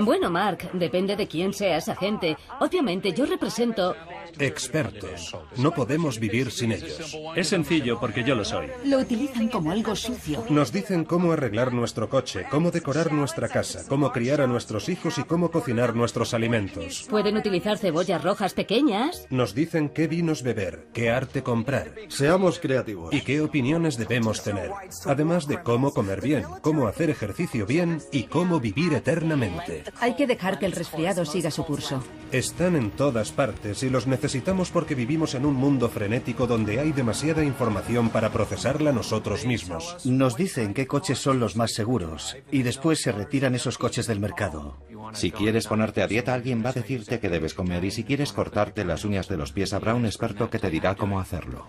Bueno, Mark, depende de quién sea esa gente. Obviamente, yo represento... Expertos. No podemos vivir sin ellos. Es sencillo porque yo lo soy. Lo utilizan como algo sucio. Nos dicen cómo arreglar nuestro coche, cómo decorar nuestra casa, cómo criar a nuestros hijos y cómo cocinar nuestros alimentos. Pueden utilizar cebollas rojas pequeñas. Nos dicen qué vinos beber, qué arte comprar. Seamos creativos. Y qué opiniones debemos tener. Además de cómo comer bien, cómo hacer ejercicio bien y cómo vivir eternamente. Hay que dejar que el resfriado siga su curso. Están en todas partes y los necesitamos porque vivimos en un mundo frenético donde hay demasiada información para procesarla nosotros mismos. Nos dicen qué coches son los más seguros y después se retiran esos coches del mercado. Si quieres ponerte a dieta, alguien va a decirte qué debes comer, y si quieres cortarte las uñas de los pies, habrá un experto que te dirá cómo hacerlo.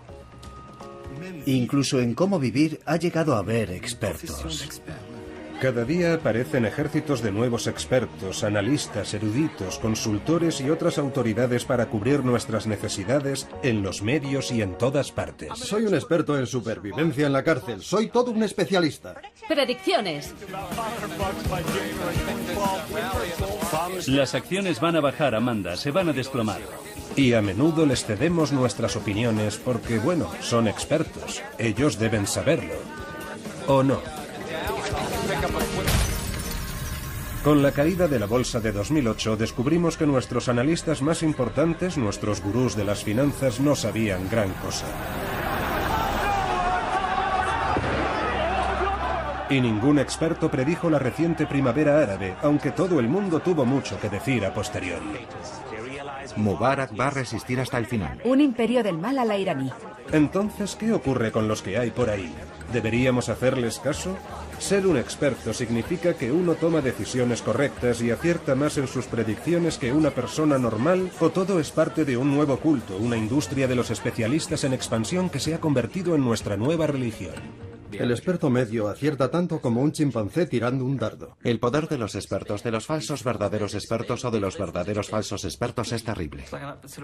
Incluso en cómo vivir ha llegado a haber expertos. Cada día aparecen ejércitos de nuevos expertos, analistas, eruditos, consultores y otras autoridades para cubrir nuestras necesidades en los medios y en todas partes. Soy un experto en supervivencia en la cárcel. Soy todo un especialista. Predicciones. Las acciones van a bajar, Amanda, se van a desplomar. Y a menudo les cedemos nuestras opiniones porque, bueno, son expertos. Ellos deben saberlo. ¿O no? Con la caída de la bolsa de 2008 descubrimos que nuestros analistas más importantes, nuestros gurús de las finanzas, no sabían gran cosa. Y ningún experto predijo la reciente primavera árabe, aunque todo el mundo tuvo mucho que decir a posteriori. Mubarak va a resistir hasta el final. Un imperio del mal a la iraní. Entonces, ¿qué ocurre con los que hay por ahí? ¿Deberíamos hacerles caso? Ser un experto significa que uno toma decisiones correctas y acierta más en sus predicciones que una persona normal, o todo es parte de un nuevo culto, una industria de los especialistas en expansión que se ha convertido en nuestra nueva religión. El experto medio acierta tanto como un chimpancé tirando un dardo. El poder de los expertos, de los falsos verdaderos expertos o de los verdaderos falsos expertos es terrible.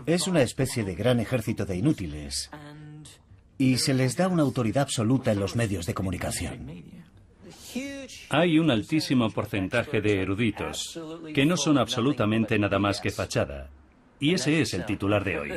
Es una especie de gran ejército de inútiles. Y se les da una autoridad absoluta en los medios de comunicación. Hay un altísimo porcentaje de eruditos que no son absolutamente nada más que fachada. Y ese es el titular de hoy.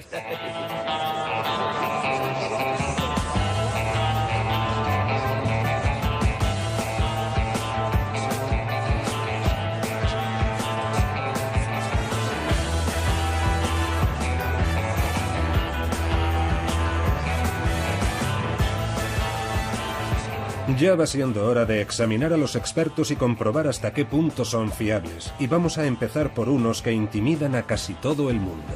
Ya va siendo hora de examinar a los expertos y comprobar hasta qué punto son fiables. Y vamos a empezar por unos que intimidan a casi todo el mundo.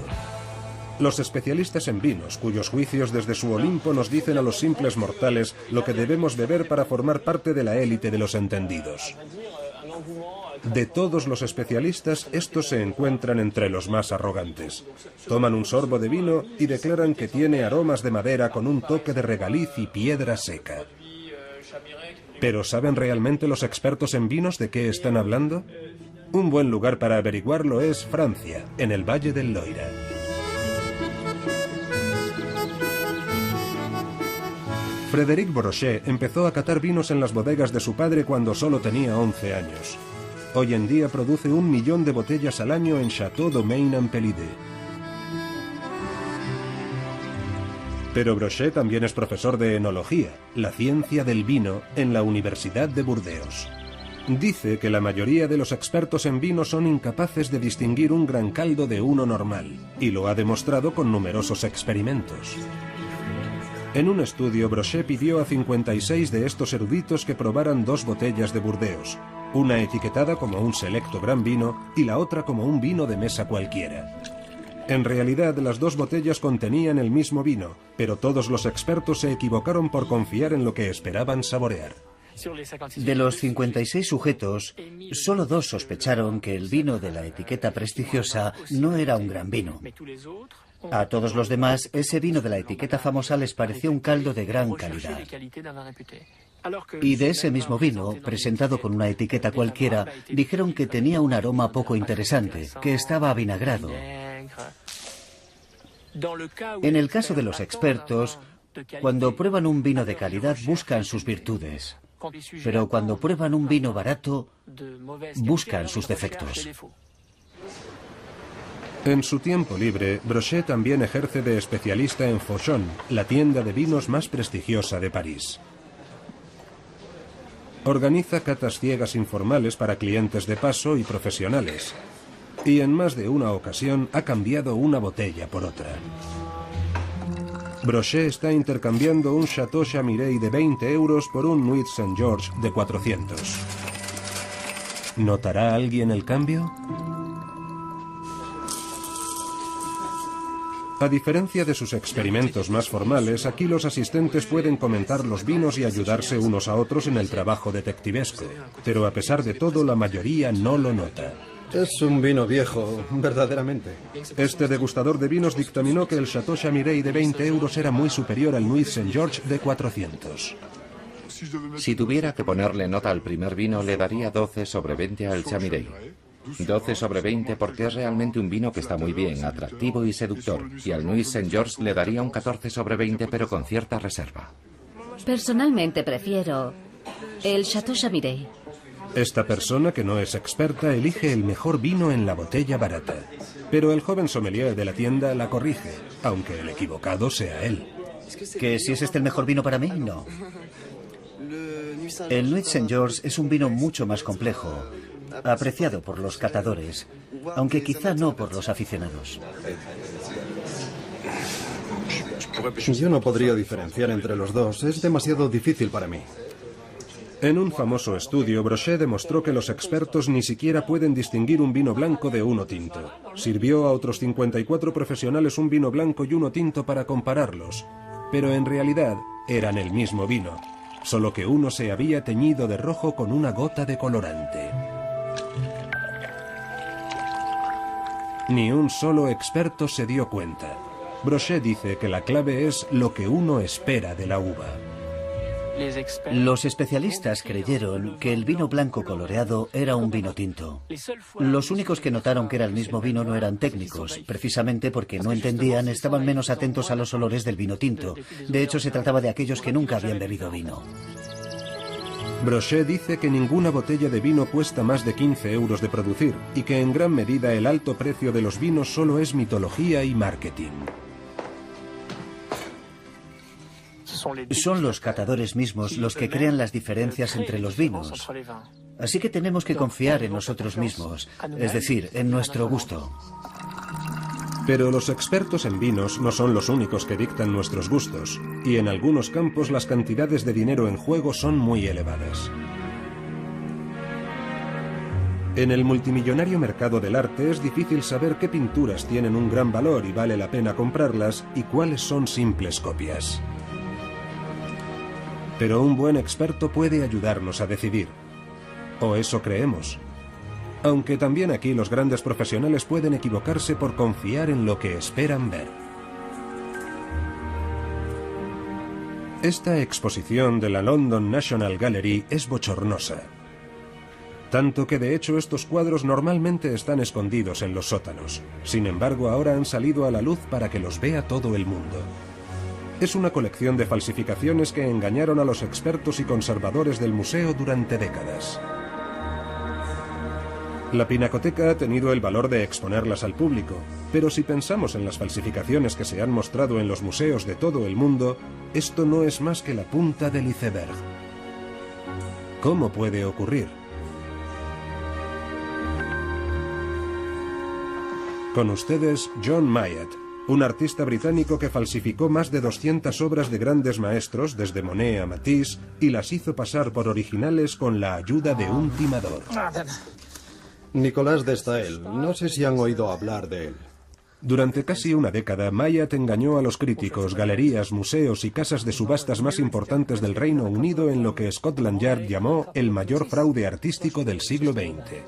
Los especialistas en vinos, cuyos juicios desde su Olimpo nos dicen a los simples mortales lo que debemos beber para formar parte de la élite de los entendidos. De todos los especialistas, estos se encuentran entre los más arrogantes. Toman un sorbo de vino y declaran que tiene aromas de madera con un toque de regaliz y piedra seca. ¿Pero saben realmente los expertos en vinos de qué están hablando? Un buen lugar para averiguarlo es Francia, en el Valle del Loira. Frédéric Brochet empezó a catar vinos en las bodegas de su padre cuando solo tenía 11 años. Hoy en día produce 1 millón de botellas al año en Château Domaine-en-Pelide. Pero Brochet también es profesor de enología, la ciencia del vino, en la Universidad de Burdeos. Dice que la mayoría de los expertos en vino son incapaces de distinguir un gran caldo de uno normal, y lo ha demostrado con numerosos experimentos. En un estudio, Brochet pidió a 56 de estos eruditos que probaran 2 botellas de Burdeos, una etiquetada como un selecto gran vino y la otra como un vino de mesa cualquiera. En realidad, las 2 botellas contenían el mismo vino, pero todos los expertos se equivocaron por confiar en lo que esperaban saborear. De los 56 sujetos, solo 2 sospecharon que el vino de la etiqueta prestigiosa no era un gran vino. A todos los demás, ese vino de la etiqueta famosa les pareció un caldo de gran calidad. Y de ese mismo vino, presentado con una etiqueta cualquiera, dijeron que tenía un aroma poco interesante, que estaba avinagrado. En el caso de los expertos, cuando prueban un vino de calidad buscan sus virtudes. Pero cuando prueban un vino barato, buscan sus defectos. En su tiempo libre, Brochet también ejerce de especialista en Fauchon, la tienda de vinos más prestigiosa de París. Organiza catas ciegas informales para clientes de paso y profesionales. Y en más de una ocasión ha cambiado una botella por otra. Brochet está intercambiando un Chateau Chamiret de 20 euros por un Nuit Saint-Georges de 400. ¿Notará alguien el cambio? A diferencia de sus experimentos más formales, aquí los asistentes pueden comentar los vinos y ayudarse unos a otros en el trabajo detectivesco. Pero a pesar de todo, la mayoría no lo nota. Es un vino viejo, verdaderamente. Este degustador de vinos dictaminó que el Chateau Chamiret de 20 euros era muy superior al Nuit Saint-Georges de 400. Si tuviera que ponerle nota al primer vino, le daría 12 sobre 20 al Chamiret. 12 sobre 20 porque es realmente un vino que está muy bien, atractivo y seductor. Y al Nuit Saint-Georges le daría un 14 sobre 20, pero con cierta reserva. Personalmente prefiero el Chateau Chamiret. Esta persona, que no es experta, elige el mejor vino en la botella barata. Pero el joven sommelier de la tienda la corrige, aunque el equivocado sea él. ¿Que si es este el mejor vino para mí? No. El Nuit Saint-Georges es un vino mucho más complejo, apreciado por los catadores, aunque quizá no por los aficionados. Yo no podría diferenciar entre los dos, es demasiado difícil para mí. En un famoso estudio, Brochet demostró que los expertos ni siquiera pueden distinguir un vino blanco de uno tinto. Sirvió a otros 54 profesionales un vino blanco y uno tinto para compararlos, pero en realidad eran el mismo vino, solo que uno se había teñido de rojo con una gota de colorante. Ni un solo experto se dio cuenta. Brochet dice que la clave es lo que uno espera de la uva. Los especialistas creyeron que el vino blanco coloreado era un vino tinto. Los únicos que notaron que era el mismo vino no eran técnicos, precisamente porque no entendían, estaban menos atentos a los olores del vino tinto. De hecho, se trataba de aquellos que nunca habían bebido vino. Brochet dice que ninguna botella de vino cuesta más de 15 euros de producir y que en gran medida el alto precio de los vinos solo es mitología y marketing. Son los catadores mismos los que crean las diferencias entre los vinos. Así que tenemos que confiar en nosotros mismos, es decir, en nuestro gusto. Pero los expertos en vinos no son los únicos que dictan nuestros gustos, y en algunos campos las cantidades de dinero en juego son muy elevadas. En el multimillonario mercado del arte es difícil saber qué pinturas tienen un gran valor y vale la pena comprarlas y cuáles son simples copias. Pero un buen experto puede ayudarnos a decidir. O eso creemos. Aunque también aquí los grandes profesionales pueden equivocarse por confiar en lo que esperan ver. Esta exposición de la London National Gallery es bochornosa. Tanto que de hecho estos cuadros normalmente están escondidos en los sótanos. Sin embargo, ahora han salido a la luz para que los vea todo el mundo. Es una colección de falsificaciones que engañaron a los expertos y conservadores del museo durante décadas. La Pinacoteca ha tenido el valor de exponerlas al público, pero si pensamos en las falsificaciones que se han mostrado en los museos de todo el mundo, esto no es más que la punta del iceberg. ¿Cómo puede ocurrir? Con ustedes, John Mayat, un artista británico que falsificó más de 200 obras de grandes maestros, desde Monet a Matisse, y las hizo pasar por originales con la ayuda de un timador. Nicolas de Staël, no sé si han oído hablar de él. Durante casi una década, Mayat engañó a los críticos, galerías, museos y casas de subastas más importantes del Reino Unido en lo que Scotland Yard llamó el mayor fraude artístico del siglo XX.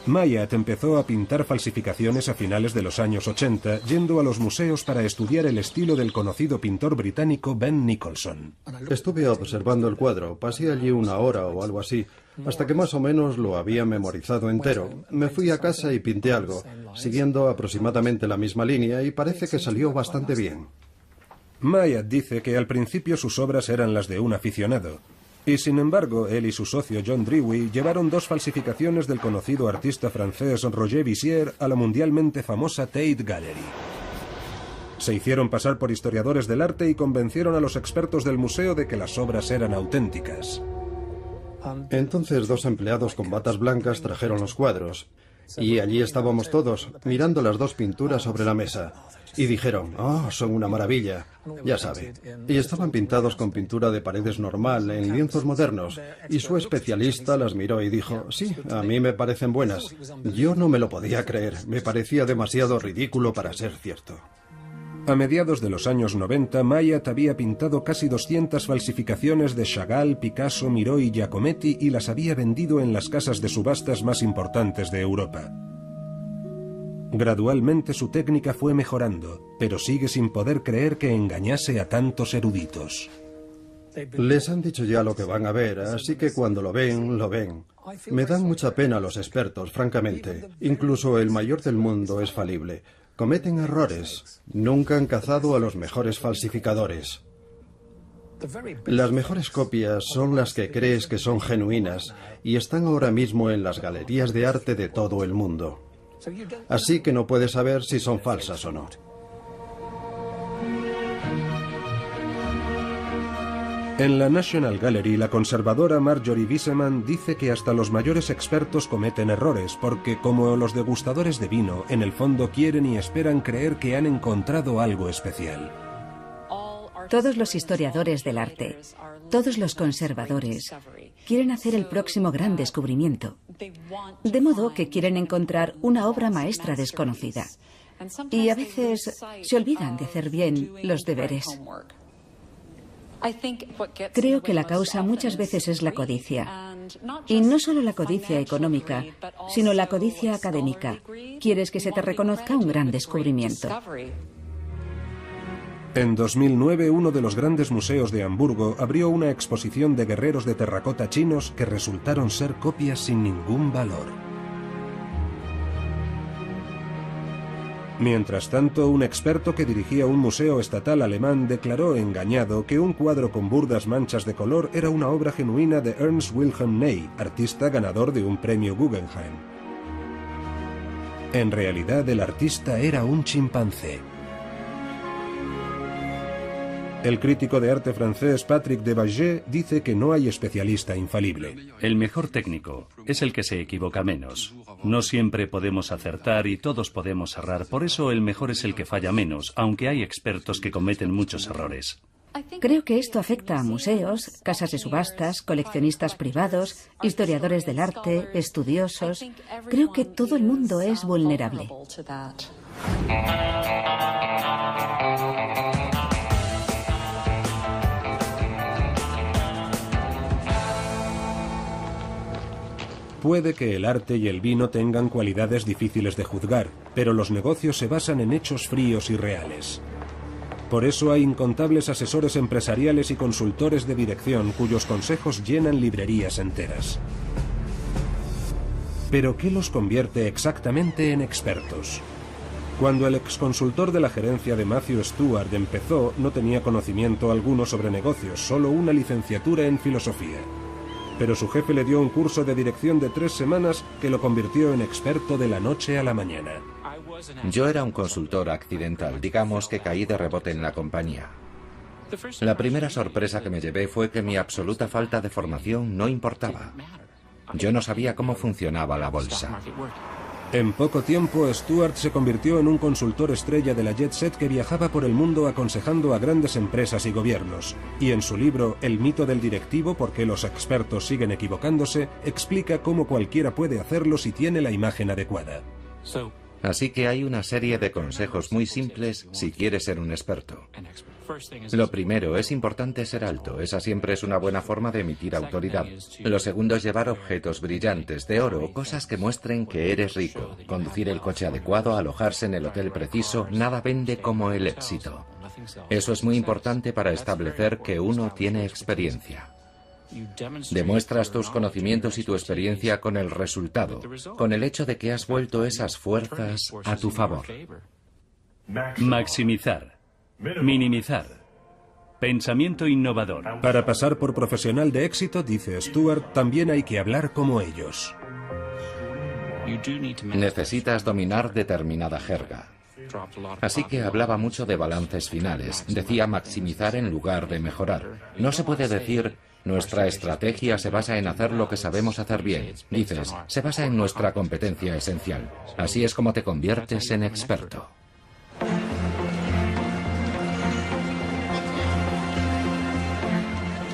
Mayat empezó a pintar falsificaciones a finales de los años 80, yendo a los museos para estudiar el estilo del conocido pintor británico Ben Nicholson. Estuve observando el cuadro, pasé allí una hora o algo así, hasta que más o menos lo había memorizado entero. Me fui a casa y pinté algo, siguiendo aproximadamente la misma línea, y parece que salió bastante bien. Myatt dice que al principio sus obras eran las de un aficionado, y sin embargo él y su socio John Dewey llevaron 2 falsificaciones del conocido artista francés Roger Vissier a la mundialmente famosa Tate Gallery. Se hicieron pasar por historiadores del arte y convencieron a los expertos del museo de que las obras eran auténticas. Entonces 2 empleados con batas blancas trajeron los cuadros, y allí estábamos todos, mirando las 2 pinturas sobre la mesa. Y dijeron, oh, son una maravilla, ya sabe. Y estaban pintados con pintura de paredes normal, en lienzos modernos. Y su especialista las miró y dijo, sí, a mí me parecen buenas. Yo no me lo podía creer, me parecía demasiado ridículo para ser cierto. A mediados de los años 90, Myatt había pintado casi 200 falsificaciones de Chagall, Picasso, Miró y Giacometti y las había vendido en las casas de subastas más importantes de Europa. Gradualmente su técnica fue mejorando, pero sigue sin poder creer que engañase a tantos eruditos. Les han dicho ya lo que van a ver, así que cuando lo ven, lo ven. Me dan mucha pena los expertos, francamente. Incluso el mayor del mundo es falible. Cometen errores. Nunca han cazado a los mejores falsificadores. Las mejores copias son las que crees que son genuinas y están ahora mismo en las galerías de arte de todo el mundo. Así que no puedes saber si son falsas o no. En la National Gallery, la conservadora Marjorie Wiseman dice que hasta los mayores expertos cometen errores, porque como los degustadores de vino, en el fondo quieren y esperan creer que han encontrado algo especial. Todos los historiadores del arte, todos los conservadores, quieren hacer el próximo gran descubrimiento. De modo que quieren encontrar una obra maestra desconocida. Y a veces se olvidan de hacer bien los deberes. Creo que la causa muchas veces es la codicia. Y no solo la codicia económica, sino la codicia académica. Quieres que se te reconozca un gran descubrimiento. En 2009, uno de los grandes museos de Hamburgo abrió una exposición de guerreros de terracota chinos que resultaron ser copias sin ningún valor. Mientras tanto, un experto que dirigía un museo estatal alemán declaró engañado que un cuadro con burdas manchas de color era una obra genuina de Ernst Wilhelm Ney, artista ganador de un premio Guggenheim. En realidad, el artista era un chimpancé. El crítico de arte francés Patrick Debaget dice que no hay especialista infalible. El mejor técnico es el que se equivoca menos. No siempre podemos acertar y todos podemos errar, por eso el mejor es el que falla menos, aunque hay expertos que cometen muchos errores. Creo que esto afecta a museos, casas de subastas, coleccionistas privados, historiadores del arte, estudiosos. Creo que todo el mundo es vulnerable. Puede que el arte y el vino tengan cualidades difíciles de juzgar, pero los negocios se basan en hechos fríos y reales. Por eso hay incontables asesores empresariales y consultores de dirección cuyos consejos llenan librerías enteras. ¿Pero qué los convierte exactamente en expertos? Cuando el exconsultor de la gerencia de Matthew Stewart empezó, no tenía conocimiento alguno sobre negocios, solo una licenciatura en filosofía. Pero su jefe le dio un curso de dirección de 3 semanas que lo convirtió en experto de la noche a la mañana. Yo era un consultor accidental, digamos que caí de rebote en la compañía. La primera sorpresa que me llevé fue que mi absoluta falta de formación no importaba. Yo no sabía cómo funcionaba la bolsa. En poco tiempo, Stewart se convirtió en un consultor estrella de la Jet Set que viajaba por el mundo aconsejando a grandes empresas y gobiernos. Y en su libro El mito del directivo, por qué los expertos siguen equivocándose, explica cómo cualquiera puede hacerlo si tiene la imagen adecuada. Así que hay una serie de consejos muy simples si quieres ser un experto. Lo primero, es importante ser alto, esa siempre es una buena forma de emitir autoridad. Lo segundo es llevar objetos brillantes, de oro, cosas que muestren que eres rico. Conducir el coche adecuado, alojarse en el hotel preciso, nada vende como el éxito. Eso es muy importante para establecer que uno tiene experiencia. Demuestras tus conocimientos y tu experiencia con el resultado, con el hecho de que has vuelto esas fuerzas a tu favor. Maximizar, minimizar, Pensamiento innovador. Para pasar por profesional de éxito, dice Stuart, también hay que hablar como ellos. Necesitas dominar determinada jerga. Así que hablaba mucho de balances finales. Decía maximizar en lugar de mejorar. No se puede decir, nuestra estrategia se basa en hacer lo que sabemos hacer bien. Dices, se basa en nuestra competencia esencial. Así es como te conviertes en experto.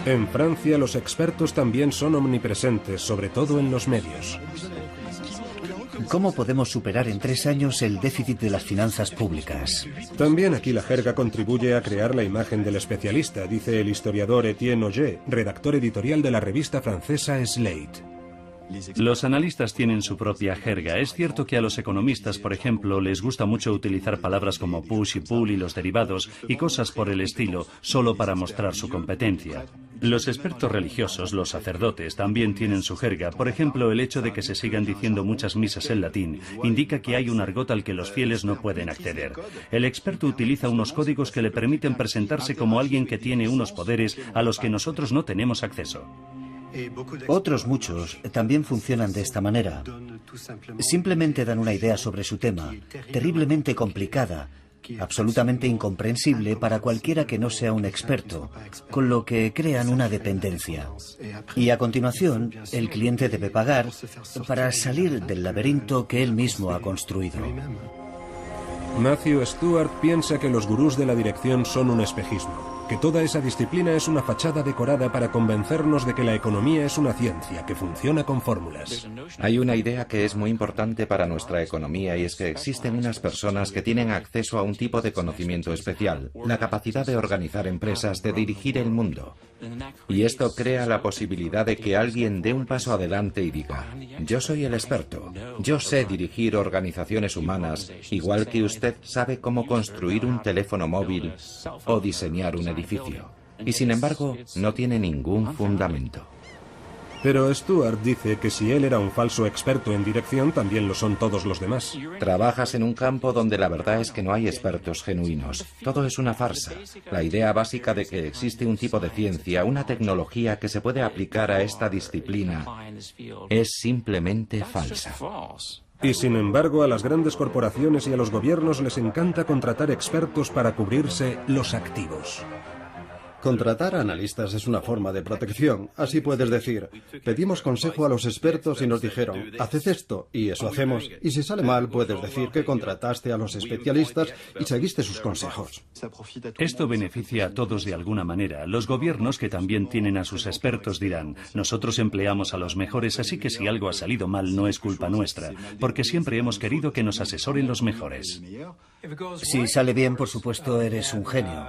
En Francia, los expertos también son omnipresentes, sobre todo en los medios. ¿Cómo podemos superar en 3 años el déficit de las finanzas públicas? También aquí la jerga contribuye a crear la imagen del especialista, dice el historiador Etienne Auger, redactor editorial de la revista francesa Slate. Los analistas tienen su propia jerga. Es cierto que a los economistas, por ejemplo, les gusta mucho utilizar palabras como push y pull y los derivados y cosas por el estilo, solo para mostrar su competencia. Los expertos religiosos, los sacerdotes, también tienen su jerga. Por ejemplo, el hecho de que se sigan diciendo muchas misas en latín indica que hay un argot al que los fieles no pueden acceder. El experto utiliza unos códigos que le permiten presentarse como alguien que tiene unos poderes a los que nosotros no tenemos acceso. Otros muchos también funcionan de esta manera. Simplemente dan una idea sobre su tema, terriblemente complicada, absolutamente incomprensible para cualquiera que no sea un experto, con lo que crean una dependencia. Y a continuación, el cliente debe pagar para salir del laberinto que él mismo ha construido. Matthew Stuart piensa que los gurús de la dirección son un espejismo, que toda esa disciplina es una fachada decorada para convencernos de que la economía es una ciencia que funciona con fórmulas. Hay una idea que es muy importante para nuestra economía y es que existen unas personas que tienen acceso a un tipo de conocimiento especial, la capacidad de organizar empresas, de dirigir el mundo. Y esto crea la posibilidad de que alguien dé un paso adelante y diga, yo soy el experto, yo sé dirigir organizaciones humanas, igual que usted sabe cómo construir un teléfono móvil o diseñar un edificio. Y sin embargo, no tiene ningún fundamento. Pero Stuart dice que si él era un falso experto en dirección, también lo son todos los demás. Trabajas en un campo donde la verdad es que no hay expertos genuinos. Todo es una farsa. La idea básica de que existe un tipo de ciencia, una tecnología que se puede aplicar a esta disciplina, es simplemente falsa. Y sin embargo, a las grandes corporaciones y a los gobiernos les encanta contratar expertos para cubrirse los activos. Contratar a analistas es una forma de protección. Así puedes decir, pedimos consejo a los expertos y nos dijeron, haced esto, y eso hacemos. Y si sale mal, puedes decir que contrataste a los especialistas y seguiste sus consejos. Esto beneficia a todos de alguna manera. Los gobiernos, que también tienen a sus expertos, dirán, nosotros empleamos a los mejores, así que si algo ha salido mal no es culpa nuestra, porque siempre hemos querido que nos asesoren los mejores. Si sale bien, por supuesto, eres un genio.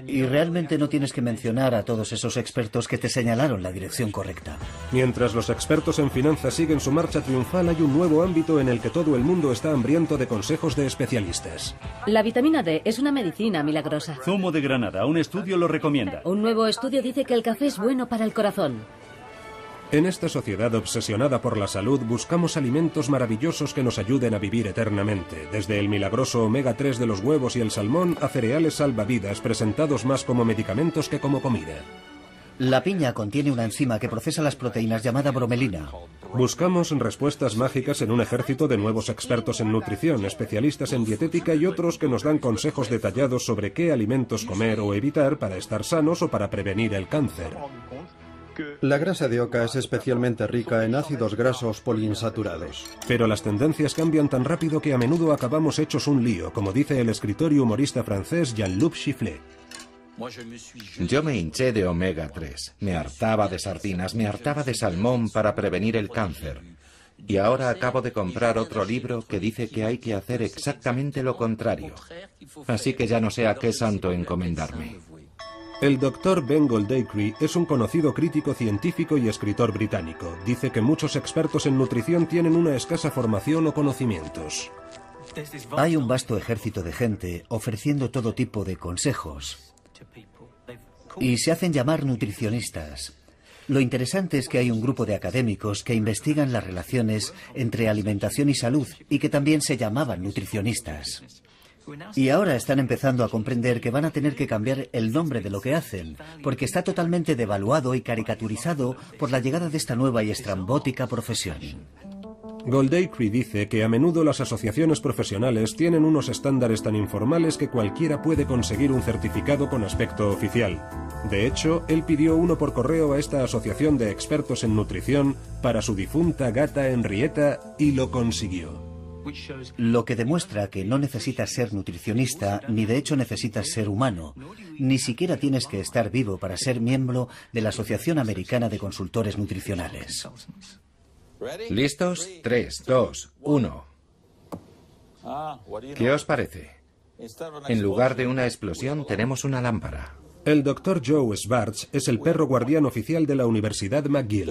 Y realmente no tienes que mencionar a todos esos expertos que te señalaron la dirección correcta. Mientras los expertos en finanzas siguen su marcha triunfal, hay un nuevo ámbito en el que todo el mundo está hambriento de consejos de especialistas. La vitamina D es una medicina milagrosa. Zumo de granada, un estudio lo recomienda. Un nuevo estudio dice que el café es bueno para el corazón. En esta sociedad obsesionada por la salud buscamos alimentos maravillosos que nos ayuden a vivir eternamente, desde el milagroso omega 3 de los huevos y el salmón a cereales salvavidas presentados más como medicamentos que como comida. La piña contiene una enzima que procesa las proteínas llamada bromelina. Buscamos respuestas mágicas en un ejército de nuevos expertos en nutrición, especialistas en dietética y otros que nos dan consejos detallados sobre qué alimentos comer o evitar para estar sanos o para prevenir el cáncer. La grasa de oca es especialmente rica en ácidos grasos poliinsaturados. Pero las tendencias cambian tan rápido que a menudo acabamos hechos un lío, como dice el escritor y humorista francés Jean-Luc Chifflet. Yo me hinché de omega 3, me hartaba de sardinas, me hartaba de salmón para prevenir el cáncer. Y ahora acabo de comprar otro libro que dice que hay que hacer exactamente lo contrario. Así que ya no sé a qué santo encomendarme. El Dr. Ben Goldacre es un conocido crítico científico y escritor británico. Dice que muchos expertos en nutrición tienen una escasa formación o conocimientos. Hay un vasto ejército de gente ofreciendo todo tipo de consejos. Y se hacen llamar nutricionistas. Lo interesante es que hay un grupo de académicos que investigan las relaciones entre alimentación y salud y que también se llamaban nutricionistas. Y ahora están empezando a comprender que van a tener que cambiar el nombre de lo que hacen, porque está totalmente devaluado y caricaturizado por la llegada de esta nueva y estrambótica profesión. Goldacre dice que a menudo las asociaciones profesionales tienen unos estándares tan informales que cualquiera puede conseguir un certificado con aspecto oficial. De hecho, él pidió uno por correo a esta asociación de expertos en nutrición para su difunta gata Henrietta y lo consiguió. Lo que demuestra que no necesitas ser nutricionista, ni de hecho necesitas ser humano. Ni siquiera tienes que estar vivo para ser miembro de la Asociación Americana de Consultores Nutricionales. ¿Listos? 3, 2, 1. ¿Qué os parece? En lugar de una explosión tenemos una lámpara. El Dr. Joe Schwartz es el perro guardián oficial de la Universidad McGill.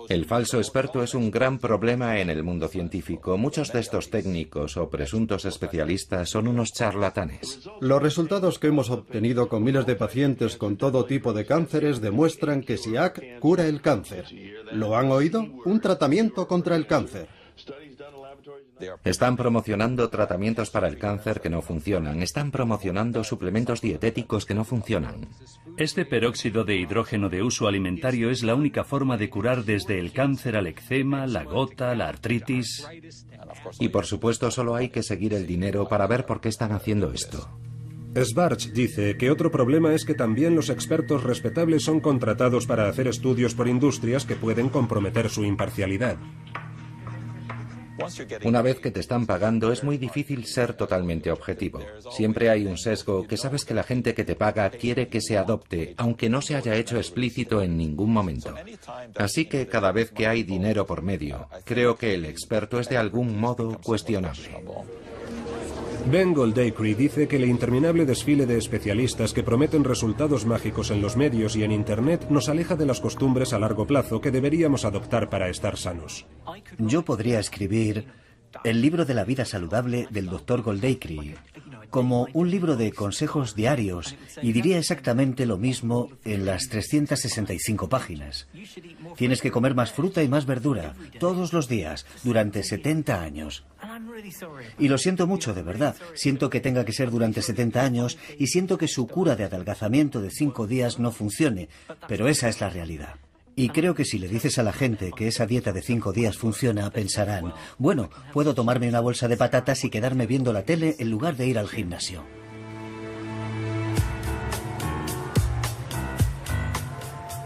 El falso experto es un gran problema en el mundo científico. Muchos de estos técnicos o presuntos especialistas son unos charlatanes. Los resultados que hemos obtenido con miles de pacientes con todo tipo de cánceres demuestran que SIAC cura el cáncer. ¿Lo han oído? Un tratamiento contra el cáncer. Están promocionando tratamientos para el cáncer que no funcionan. Están promocionando suplementos dietéticos que no funcionan. Este peróxido de hidrógeno de uso alimentario es la única forma de curar desde el cáncer al eczema, la gota, la artritis. Y por supuesto solo hay que seguir el dinero para ver por qué están haciendo esto. Schwartz dice que otro problema es que también los expertos respetables son contratados para hacer estudios por industrias que pueden comprometer su imparcialidad. Una vez que te están pagando es muy difícil ser totalmente objetivo. Siempre hay un sesgo que sabes que la gente que te paga quiere que se adopte, aunque no se haya hecho explícito en ningún momento. Así que cada vez que hay dinero por medio, creo que el experto es de algún modo cuestionable. Ben Goldacre dice que el interminable desfile de especialistas que prometen resultados mágicos en los medios y en Internet nos aleja de las costumbres a largo plazo que deberíamos adoptar para estar sanos. Yo podría escribir el libro de la vida saludable del Dr. Goldacre como un libro de consejos diarios y diría exactamente lo mismo en las 365 páginas. Tienes que comer más fruta y más verdura todos los días durante 70 años. Y lo siento mucho, de verdad. Siento que tenga que ser durante 70 años y siento que su cura de adelgazamiento de 5 días no funcione, pero esa es la realidad. Y creo que si le dices a la gente que esa dieta de 5 días funciona, pensarán, bueno, puedo tomarme una bolsa de patatas y quedarme viendo la tele en lugar de ir al gimnasio.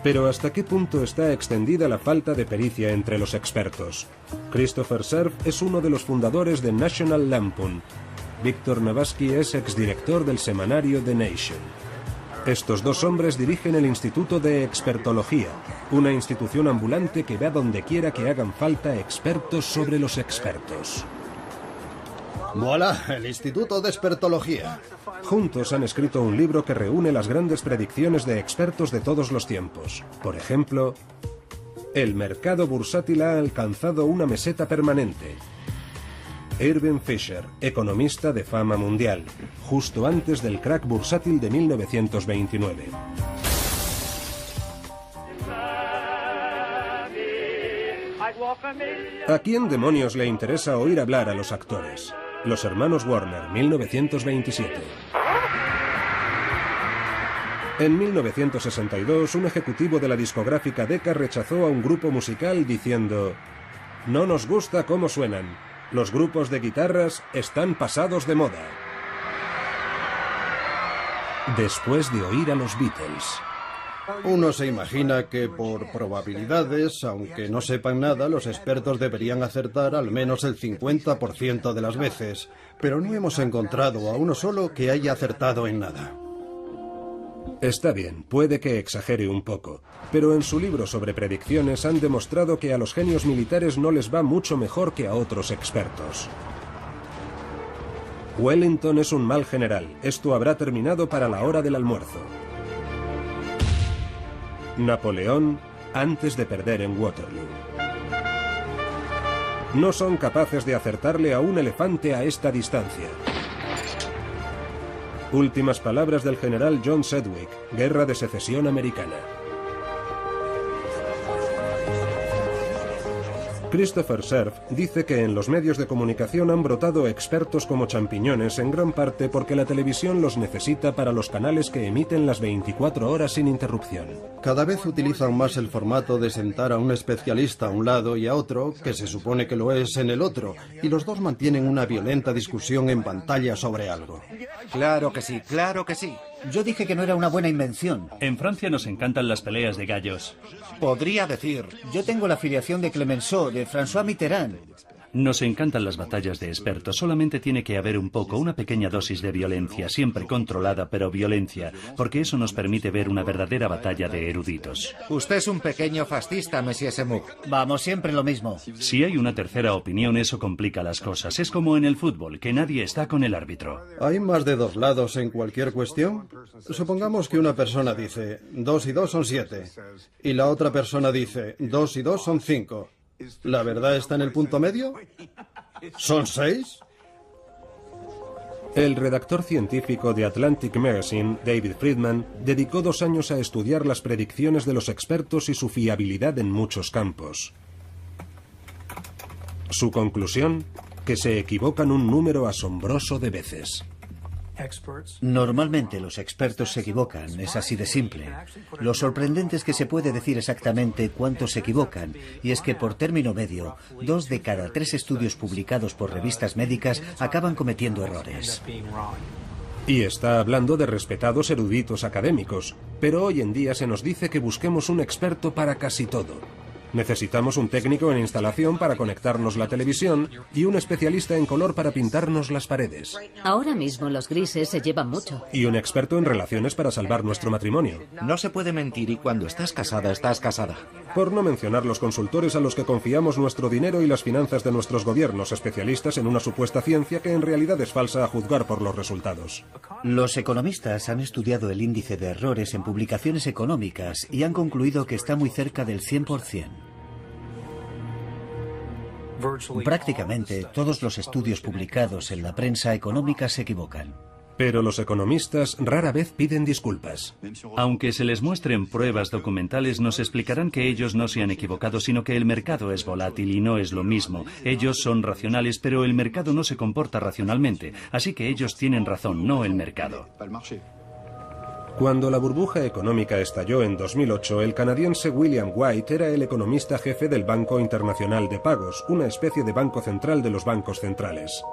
Pero ¿hasta qué punto está extendida la falta de pericia entre los expertos? Christopher Cerf es uno de los fundadores de National Lampoon. Víctor Navasky es exdirector del semanario The Nation. Estos dos hombres dirigen el Instituto de Expertología, una institución ambulante que va donde quiera que hagan falta expertos sobre los expertos. ¡Voilà! El Instituto de Expertología. Juntos han escrito un libro que reúne las grandes predicciones de expertos de todos los tiempos. Por ejemplo, el mercado bursátil ha alcanzado una meseta permanente. Irving Fisher, economista de fama mundial, justo antes del crack bursátil de 1929. ¿A quién demonios le interesa oír hablar a los actores? Los hermanos Warner, 1927. En 1962, un ejecutivo de la discográfica Decca rechazó a un grupo musical diciendo: «No nos gusta cómo suenan. Los grupos de guitarras están pasados de moda». Después de oír a los Beatles. Uno se imagina que por probabilidades, aunque no sepan nada, los expertos deberían acertar al menos el 50% de las veces, pero no hemos encontrado a uno solo que haya acertado en nada. Está bien, puede que exagere un poco, pero en su libro sobre predicciones han demostrado que a los genios militares no les va mucho mejor que a otros expertos. Wellington es un mal general, esto habrá terminado para la hora del almuerzo. Napoleón antes de perder en Waterloo. No son capaces de acertarle a un elefante a esta distancia. Últimas palabras del general John Sedgwick, Guerra de Secesión Americana. Christopher Cerf dice que en los medios de comunicación han brotado expertos como champiñones en gran parte porque la televisión los necesita para los canales que emiten las 24 horas sin interrupción. Cada vez utilizan más el formato de sentar a un especialista a un lado y a otro, que se supone que lo es en el otro, y los dos mantienen una violenta discusión en pantalla sobre algo. Claro que sí, claro que sí. Yo dije que no era una buena invención. En Francia nos encantan las peleas de gallos. Podría decir, yo tengo la afiliación de Clemenceau, de François Mitterrand. Nos encantan las batallas de expertos, solamente tiene que haber una pequeña dosis de violencia, siempre controlada, pero violencia, porque eso nos permite ver una verdadera batalla de eruditos. Usted es un pequeño fascista, Monsieur Semouk. Vamos, siempre lo mismo. Si hay una tercera opinión, eso complica las cosas. Es como en el fútbol, que nadie está con el árbitro. ¿Hay más de dos lados en cualquier cuestión? Supongamos que una persona dice 2 y 2 son 7 y la otra persona dice 2 y 2 son 5. ¿La verdad está en el punto medio? ¿Son 6? El redactor científico de Atlantic Magazine, David Friedman, dedicó 2 años a estudiar las predicciones de los expertos y su fiabilidad en muchos campos. Su conclusión, que se equivocan un número asombroso de veces. Normalmente los expertos se equivocan, es así de simple. Lo sorprendente es que se puede decir exactamente cuántos se equivocan, y es que por término medio, 2 de cada 3 estudios publicados por revistas médicas acaban cometiendo errores. Y está hablando de respetados eruditos académicos, pero hoy en día se nos dice que busquemos un experto para casi todo. Necesitamos un técnico en instalación para conectarnos la televisión y un especialista en color para pintarnos las paredes. Ahora mismo los grises se llevan mucho. Y un experto en relaciones para salvar nuestro matrimonio. No se puede mentir y cuando estás casada, estás casada. Por no mencionar los consultores a los que confiamos nuestro dinero y las finanzas de nuestros gobiernos, especialistas en una supuesta ciencia que en realidad es falsa a juzgar por los resultados. Los economistas han estudiado el índice de errores en publicaciones económicas y han concluido que está muy cerca del 100%. Prácticamente todos los estudios publicados en la prensa económica se equivocan. Pero los economistas rara vez piden disculpas. Aunque se les muestren pruebas documentales, nos explicarán que ellos no se han equivocado, sino que el mercado es volátil y no es lo mismo. Ellos son racionales, pero el mercado no se comporta racionalmente. Así que ellos tienen razón, no el mercado. Cuando la burbuja económica estalló en 2008, el canadiense William White era el economista jefe del Banco Internacional de Pagos, una especie de banco central de los bancos centrales.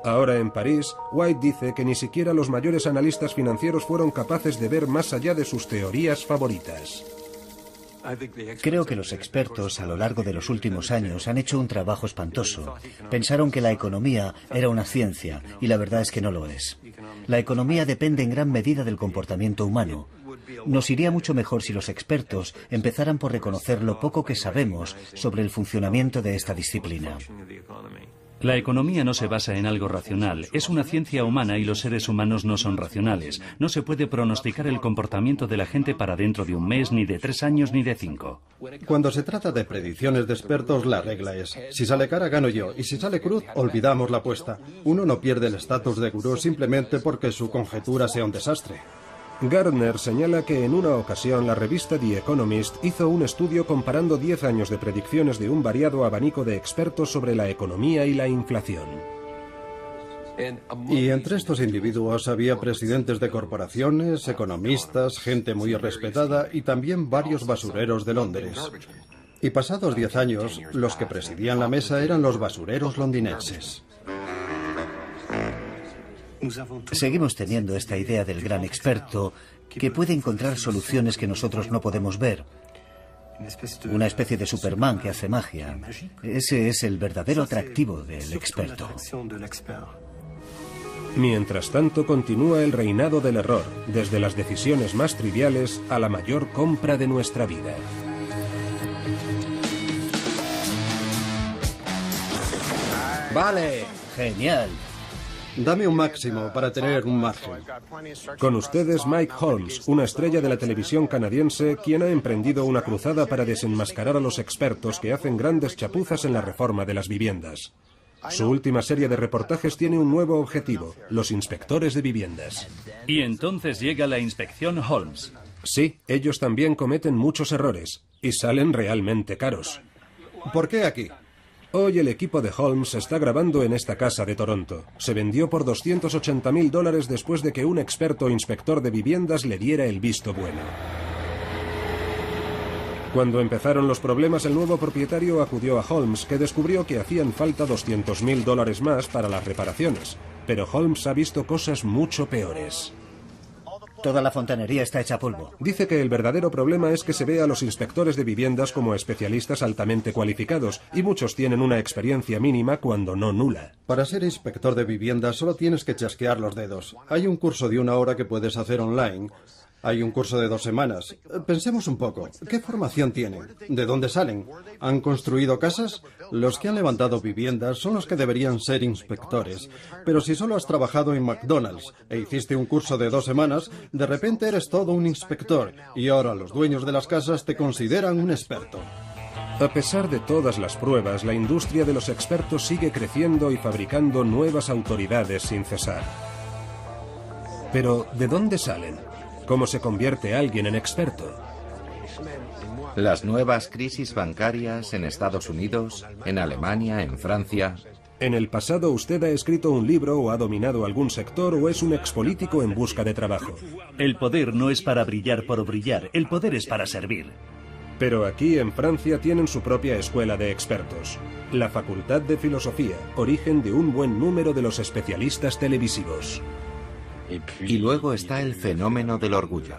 Ahora en París, White dice que ni siquiera los mayores analistas financieros fueron capaces de ver más allá de sus teorías favoritas. Creo que los expertos a lo largo de los últimos años han hecho un trabajo espantoso. Pensaron que la economía era una ciencia y la verdad es que no lo es. La economía depende en gran medida del comportamiento humano. Nos iría mucho mejor si los expertos empezaran por reconocer lo poco que sabemos sobre el funcionamiento de esta disciplina. La economía no se basa en algo racional, es una ciencia humana y los seres humanos no son racionales. No se puede pronosticar el comportamiento de la gente para dentro de un mes, ni de 3 años, ni de 5. Cuando se trata de predicciones de expertos, la regla es: si sale cara, gano yo, y si sale cruz, olvidamos la apuesta. Uno no pierde el estatus de gurú simplemente porque su conjetura sea un desastre. Gardner señala que en una ocasión la revista The Economist hizo un estudio comparando 10 años de predicciones de un variado abanico de expertos sobre la economía y la inflación. Y entre estos individuos había presidentes de corporaciones, economistas, gente muy respetada y también varios basureros de Londres. Y pasados 10 años, los que presidían la mesa eran los basureros londinenses. Seguimos teniendo esta idea del gran experto que puede encontrar soluciones que nosotros no podemos ver. Una especie de Superman que hace magia. Ese es el verdadero atractivo del experto. Mientras tanto, continúa el reinado del error, desde las decisiones más triviales a la mayor compra de nuestra vida. Vale, genial. Dame un máximo para tener un margen. Con ustedes Mike Holmes, una estrella de la televisión canadiense, quien ha emprendido una cruzada para desenmascarar a los expertos que hacen grandes chapuzas en la reforma de las viviendas. Su última serie de reportajes tiene un nuevo objetivo: los inspectores de viviendas. Y entonces llega la inspección Holmes. Sí, ellos también cometen muchos errores y salen realmente caros. ¿Por qué aquí? Hoy el equipo de Holmes está grabando en esta casa de Toronto. Se vendió por $280.000 después de que un experto inspector de viviendas le diera el visto bueno. Cuando empezaron los problemas, el nuevo propietario acudió a Holmes, que descubrió que hacían falta $200.000 más para las reparaciones. Pero Holmes ha visto cosas mucho peores. Toda la fontanería está hecha polvo. Dice que el verdadero problema es que se ve a los inspectores de viviendas como especialistas altamente cualificados, y muchos tienen una experiencia mínima cuando no nula. Para ser inspector de viviendas solo tienes que chasquear los dedos. Hay un curso de 1 hora que puedes hacer online. Hay un curso de 2 semanas. Pensemos un poco. ¿Qué formación tienen? ¿De dónde salen? ¿Han construido casas? Los que han levantado viviendas son los que deberían ser inspectores. Pero si solo has trabajado en McDonald's e hiciste un curso de 2 semanas, de repente eres todo un inspector y ahora los dueños de las casas te consideran un experto. A pesar de todas las pruebas, la industria de los expertos sigue creciendo y fabricando nuevas autoridades sin cesar. Pero, ¿de dónde salen? ¿Cómo se convierte alguien en experto? Las nuevas crisis bancarias en Estados Unidos, en Alemania, en Francia. ¿En el pasado usted ha escrito un libro o ha dominado algún sector o es un expolítico en busca de trabajo? El poder no es para brillar por brillar, el poder es para servir. Pero aquí en Francia tienen su propia escuela de expertos. La Facultad de Filosofía, origen de un buen número de los especialistas televisivos. Y luego está el fenómeno del orgullo.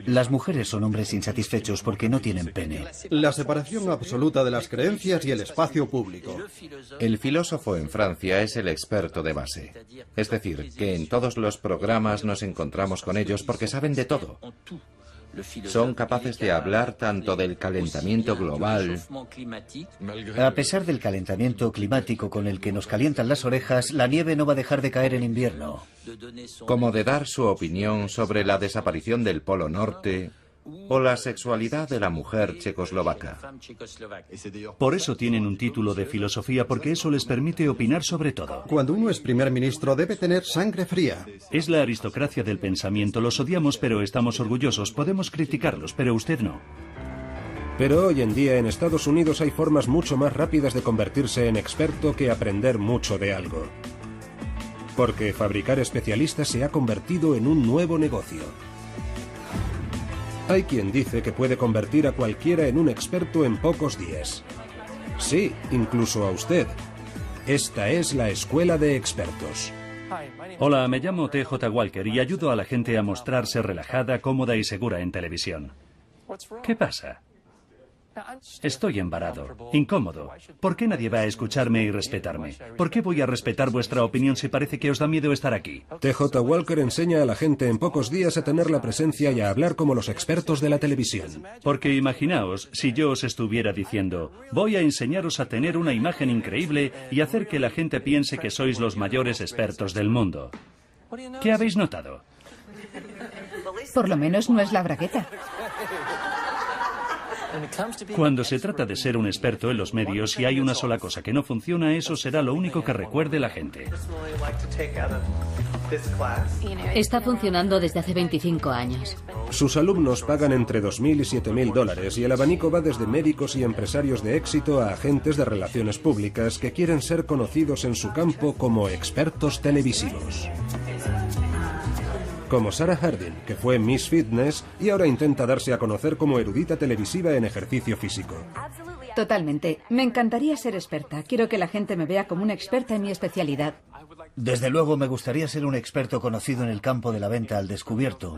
Las mujeres son hombres insatisfechos porque no tienen pene. La separación absoluta de las creencias y el espacio público. El filósofo en Francia es el experto de base. Es decir, que en todos los programas nos encontramos con ellos porque saben de todo. Son capaces de hablar tanto del calentamiento global. A pesar del calentamiento climático con el que nos calientan las orejas, la nieve no va a dejar de caer en invierno. Como de dar su opinión sobre la desaparición del Polo Norte o la sexualidad de la mujer checoslovaca. Por eso tienen un título de filosofía, porque eso les permite opinar sobre todo. Cuando uno es primer ministro debe tener sangre fría. Es la aristocracia del pensamiento. Los odiamos, pero estamos orgullosos. Podemos criticarlos, pero usted no. Pero hoy en día en Estados Unidos hay formas mucho más rápidas de convertirse en experto que aprender mucho de algo. Porque fabricar especialistas se ha convertido en un nuevo negocio. Hay quien dice que puede convertir a cualquiera en un experto en pocos días. Sí, incluso a usted. Esta es la Escuela de Expertos. Hola, me llamo T.J. Walker y ayudo a la gente a mostrarse relajada, cómoda y segura en televisión. ¿Qué pasa? Estoy embarado, incómodo. ¿Por qué nadie va a escucharme y respetarme? ¿Por qué voy a respetar vuestra opinión si parece que os da miedo estar aquí? T.J. Walker enseña a la gente en pocos días a tener la presencia y a hablar como los expertos de la televisión. Porque imaginaos si yo os estuviera diciendo, voy a enseñaros a tener una imagen increíble y hacer que la gente piense que sois los mayores expertos del mundo. ¿Qué habéis notado? Por lo menos no es la bragueta. Cuando se trata de ser un experto en los medios, si hay una sola cosa que no funciona, eso será lo único que recuerde la gente. Está funcionando desde hace 25 años. Sus alumnos pagan entre $2.000 y $7.000 y el abanico va desde médicos y empresarios de éxito a agentes de relaciones públicas que quieren ser conocidos en su campo como expertos televisivos. Como Sarah Harding, que fue Miss Fitness y ahora intenta darse a conocer como erudita televisiva en ejercicio físico. Totalmente. Me encantaría ser experta. Quiero que la gente me vea como una experta en mi especialidad. Desde luego me gustaría ser un experto conocido en el campo de la venta al descubierto.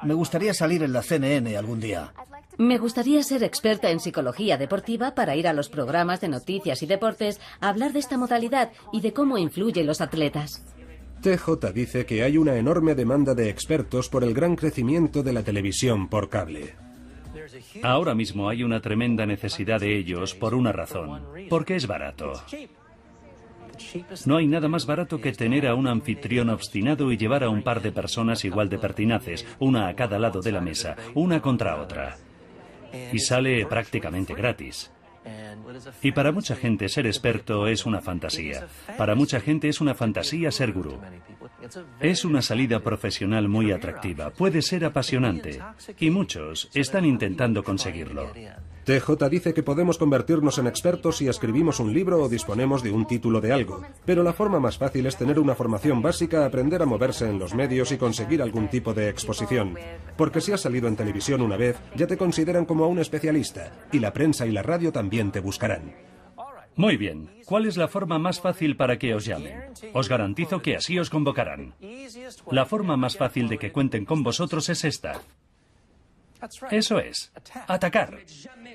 Me gustaría salir en la CNN algún día. Me gustaría ser experta en psicología deportiva para ir a los programas de noticias y deportes a hablar de esta modalidad y de cómo influyen los atletas. TJ dice que hay una enorme demanda de expertos por el gran crecimiento de la televisión por cable. Ahora mismo hay una tremenda necesidad de ellos por una razón, porque es barato. No hay nada más barato que tener a un anfitrión obstinado y llevar a un par de personas igual de pertinaces, una a cada lado de la mesa, una contra otra. Y sale prácticamente gratis. Y para mucha gente ser experto es una fantasía. Para mucha gente es una fantasía ser gurú. Es una salida profesional muy atractiva, puede ser apasionante, y muchos están intentando conseguirlo. TJ dice que podemos convertirnos en expertos si escribimos un libro o disponemos de un título de algo, pero la forma más fácil es tener una formación básica, aprender a moverse en los medios y conseguir algún tipo de exposición. Porque si has salido en televisión una vez, ya te consideran como a un especialista, y la prensa y la radio también te buscarán. Muy bien, ¿cuál es la forma más fácil para que os llamen? Os garantizo que así os convocarán. La forma más fácil de que cuenten con vosotros es esta. Eso es, atacar.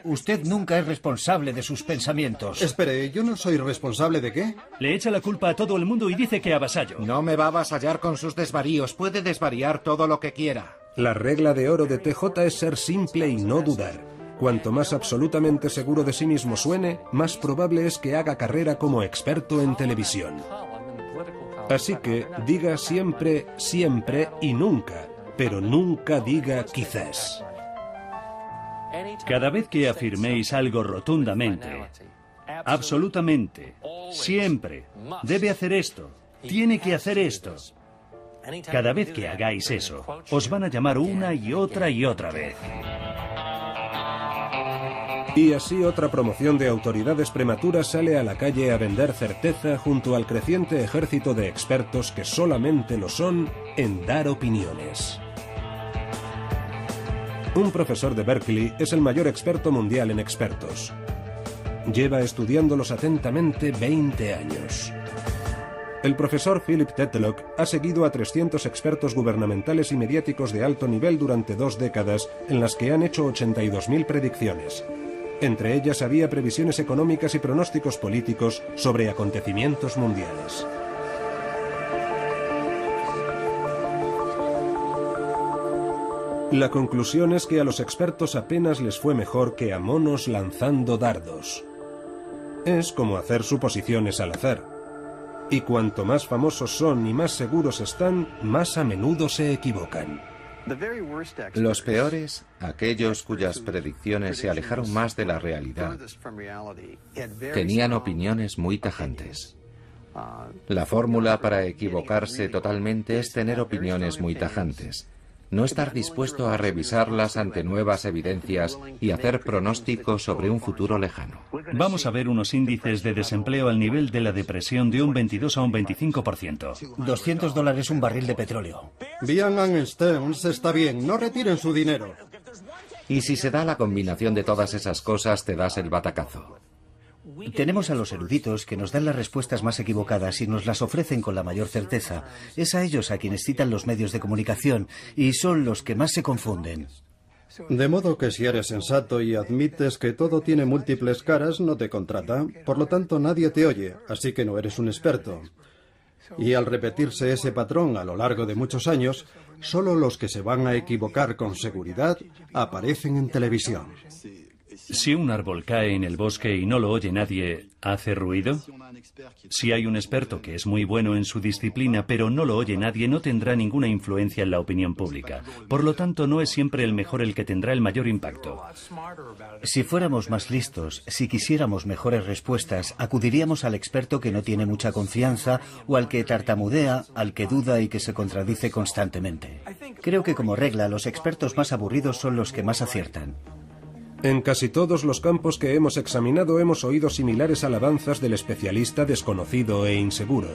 Usted nunca es responsable de sus pensamientos. Espere, ¿yo no soy responsable de qué? Le echa la culpa a todo el mundo y dice que avasallo. No me va a avasallar con sus desvaríos. Puede desvariar todo lo que quiera. La regla de oro de TJ es ser simple y no dudar. Cuanto más absolutamente seguro de sí mismo suene, más probable es que haga carrera como experto en televisión. Así que diga siempre, siempre y nunca, pero nunca diga quizás. Cada vez que afirméis algo rotundamente, absolutamente, siempre, debe hacer esto, tiene que hacer esto. Cada vez que hagáis eso, os van a llamar una y otra vez. Y así otra promoción de autoridades prematuras sale a la calle a vender certeza junto al creciente ejército de expertos que solamente lo son en dar opiniones. Un profesor de Berkeley es el mayor experto mundial en expertos. Lleva estudiándolos atentamente 20 años. El profesor Philip Tetlock ha seguido a 300 expertos gubernamentales y mediáticos de alto nivel durante 2 décadas, en las que han hecho 82.000 predicciones. Entre ellas había previsiones económicas y pronósticos políticos sobre acontecimientos mundiales. La conclusión es que a los expertos apenas les fue mejor que a monos lanzando dardos. Es como hacer suposiciones al azar. Y cuanto más famosos son y más seguros están, más a menudo se equivocan. Los peores, aquellos cuyas predicciones se alejaron más de la realidad, tenían opiniones muy tajantes. La fórmula para equivocarse totalmente es tener opiniones muy tajantes. No estar dispuesto a revisarlas ante nuevas evidencias y hacer pronósticos sobre un futuro lejano. Vamos a ver unos índices de desempleo al nivel de la depresión de un 22 a un 25%. $200 un barril de petróleo. Bien, Stearns, está bien, no retiren su dinero. Y si se da la combinación de todas esas cosas, te das el batacazo. Tenemos a los eruditos que nos dan las respuestas más equivocadas y nos las ofrecen con la mayor certeza. Es a ellos a quienes citan los medios de comunicación y son los que más se confunden. De modo que si eres sensato y admites que todo tiene múltiples caras, no te contrata. Por lo tanto, nadie te oye, así que no eres un experto. Y al repetirse ese patrón a lo largo de muchos años, solo los que se van a equivocar con seguridad aparecen en televisión. Si un árbol cae en el bosque y no lo oye nadie, ¿hace ruido? Si hay un experto que es muy bueno en su disciplina, pero no lo oye nadie, no tendrá ninguna influencia en la opinión pública. Por lo tanto, no es siempre el mejor el que tendrá el mayor impacto. Si fuéramos más listos, si quisiéramos mejores respuestas, acudiríamos al experto que no tiene mucha confianza o al que tartamudea, al que duda y que se contradice constantemente. Creo que como regla, los expertos más aburridos son los que más aciertan. En casi todos los campos que hemos examinado hemos oído similares alabanzas del especialista desconocido e inseguro.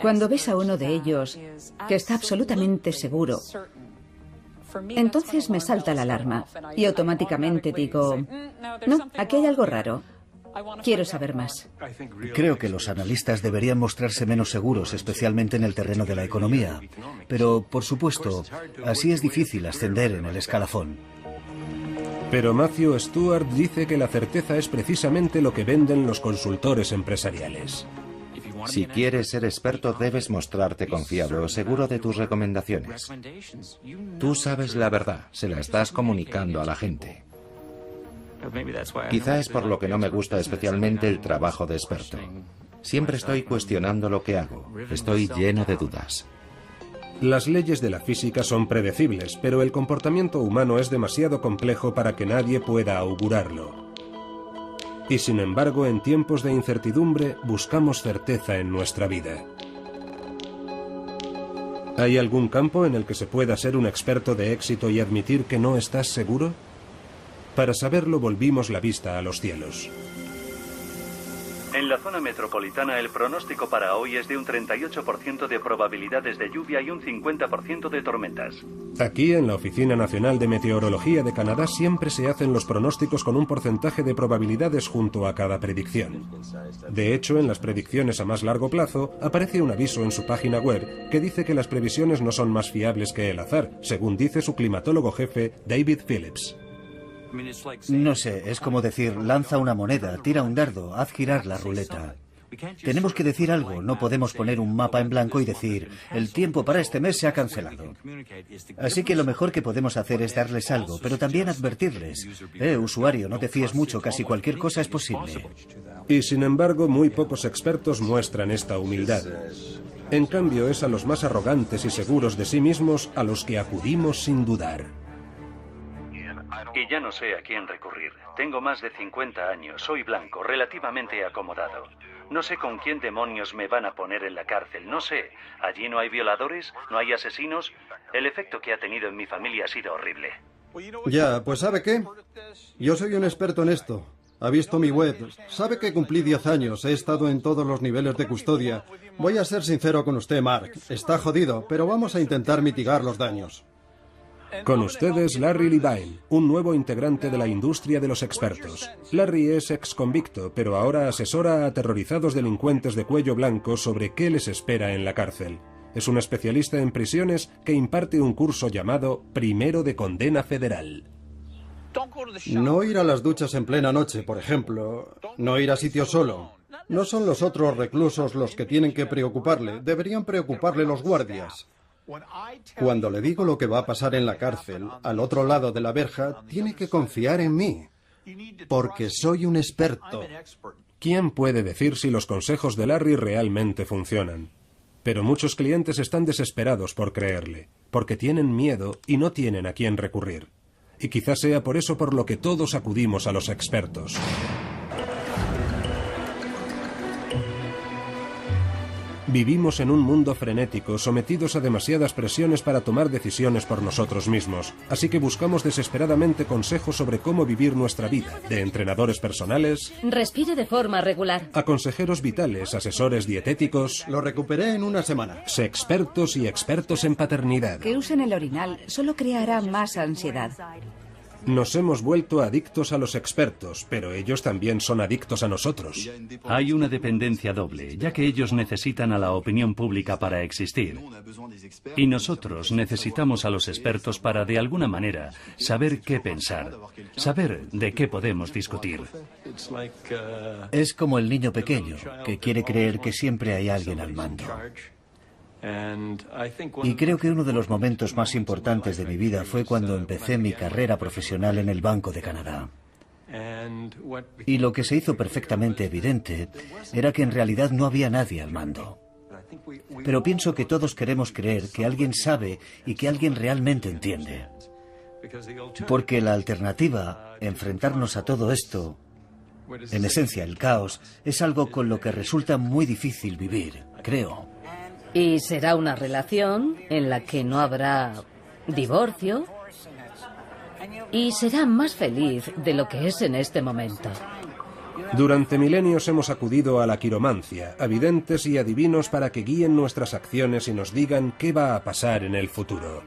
Cuando ves a uno de ellos que está absolutamente seguro, entonces me salta la alarma y automáticamente digo, no, aquí hay algo raro. Quiero saber más. Creo que los analistas deberían mostrarse menos seguros, especialmente en el terreno de la economía. Pero, por supuesto, así es difícil ascender en el escalafón. Pero Matthew Stewart dice que la certeza es precisamente lo que venden los consultores empresariales. Si quieres ser experto, debes mostrarte confiado, seguro de tus recomendaciones. Tú sabes la verdad, se la estás comunicando a la gente. Quizá es por lo que no me gusta especialmente el trabajo de experto. Siempre estoy cuestionando lo que hago. Estoy lleno de dudas. Las leyes de la física son predecibles, pero el comportamiento humano es demasiado complejo para que nadie pueda augurarlo. Y sin embargo, en tiempos de incertidumbre, buscamos certeza en nuestra vida. ¿Hay algún campo en el que se pueda ser un experto de éxito y admitir que no estás seguro? Para saberlo volvimos la vista a los cielos. En la zona metropolitana el pronóstico para hoy es de un 38% de probabilidades de lluvia y un 50% de tormentas. Aquí, en la Oficina Nacional de Meteorología de Canadá, siempre se hacen los pronósticos con un porcentaje de probabilidades junto a cada predicción. De hecho, en las predicciones a más largo plazo, aparece un aviso en su página web que dice que las previsiones no son más fiables que el azar, según dice su climatólogo jefe, David Phillips. No sé, es como decir, lanza una moneda, tira un dardo, haz girar la ruleta. Tenemos que decir algo, no podemos poner un mapa en blanco y decir, el tiempo para este mes se ha cancelado. Así que lo mejor que podemos hacer es darles algo, pero también advertirles. Usuario, no te fíes mucho, casi cualquier cosa es posible. Y sin embargo, muy pocos expertos muestran esta humildad. En cambio, es a los más arrogantes y seguros de sí mismos a los que acudimos sin dudar. Y ya no sé a quién recurrir. Tengo más de 50 años, soy blanco, relativamente acomodado. No sé con quién demonios me van a poner en la cárcel, no sé. Allí no hay violadores, no hay asesinos. El efecto que ha tenido en mi familia ha sido horrible. Ya, pues ¿sabe qué? Yo soy un experto en esto. Ha visto mi web. Sabe que cumplí 10 años. He estado en todos los niveles de custodia. Voy a ser sincero con usted, Mark. Está jodido, pero vamos a intentar mitigar los daños. Con ustedes, Larry Levine, un nuevo integrante de la industria de los expertos. Larry es ex convicto, pero ahora asesora a aterrorizados delincuentes de cuello blanco sobre qué les espera en la cárcel. Es un especialista en prisiones que imparte un curso llamado Primero de Condena Federal. No ir a las duchas en plena noche, por ejemplo. No ir a sitio solo. No son los otros reclusos los que tienen que preocuparle. Deberían preocuparle los guardias. Cuando le digo lo que va a pasar en la cárcel, al otro lado de la verja, tiene que confiar en mí, porque soy un experto. ¿Quién puede decir si los consejos de Larry realmente funcionan? Pero muchos clientes están desesperados por creerle, porque tienen miedo y no tienen a quién recurrir. Y quizás sea por eso por lo que todos acudimos a los expertos. Vivimos en un mundo frenético, sometidos a demasiadas presiones para tomar decisiones por nosotros mismos. Así que buscamos desesperadamente consejos sobre cómo vivir nuestra vida, de entrenadores personales... Respire de forma regular. A consejeros vitales, asesores dietéticos... Lo recuperé en una semana. Sexpertos y expertos en paternidad. Que usen el orinal solo creará más ansiedad. Nos hemos vuelto adictos a los expertos, pero ellos también son adictos a nosotros. Hay una dependencia doble, ya que ellos necesitan a la opinión pública para existir. Y nosotros necesitamos a los expertos para, de alguna manera, saber qué pensar, saber de qué podemos discutir. Es como el niño pequeño, que quiere creer que siempre hay alguien al mando. Y creo que uno de los momentos más importantes de mi vida fue cuando empecé mi carrera profesional en el Banco de Canadá. Y lo que se hizo perfectamente evidente era que en realidad no había nadie al mando. Pero pienso que todos queremos creer que alguien sabe y que alguien realmente entiende. Porque la alternativa, enfrentarnos a todo esto, en esencia el caos, es algo con lo que resulta muy difícil vivir, creo. Y será una relación en la que no habrá divorcio y será más feliz de lo que es en este momento. Durante milenios hemos acudido a la quiromancia, a videntes y adivinos para que guíen nuestras acciones y nos digan qué va a pasar en el futuro.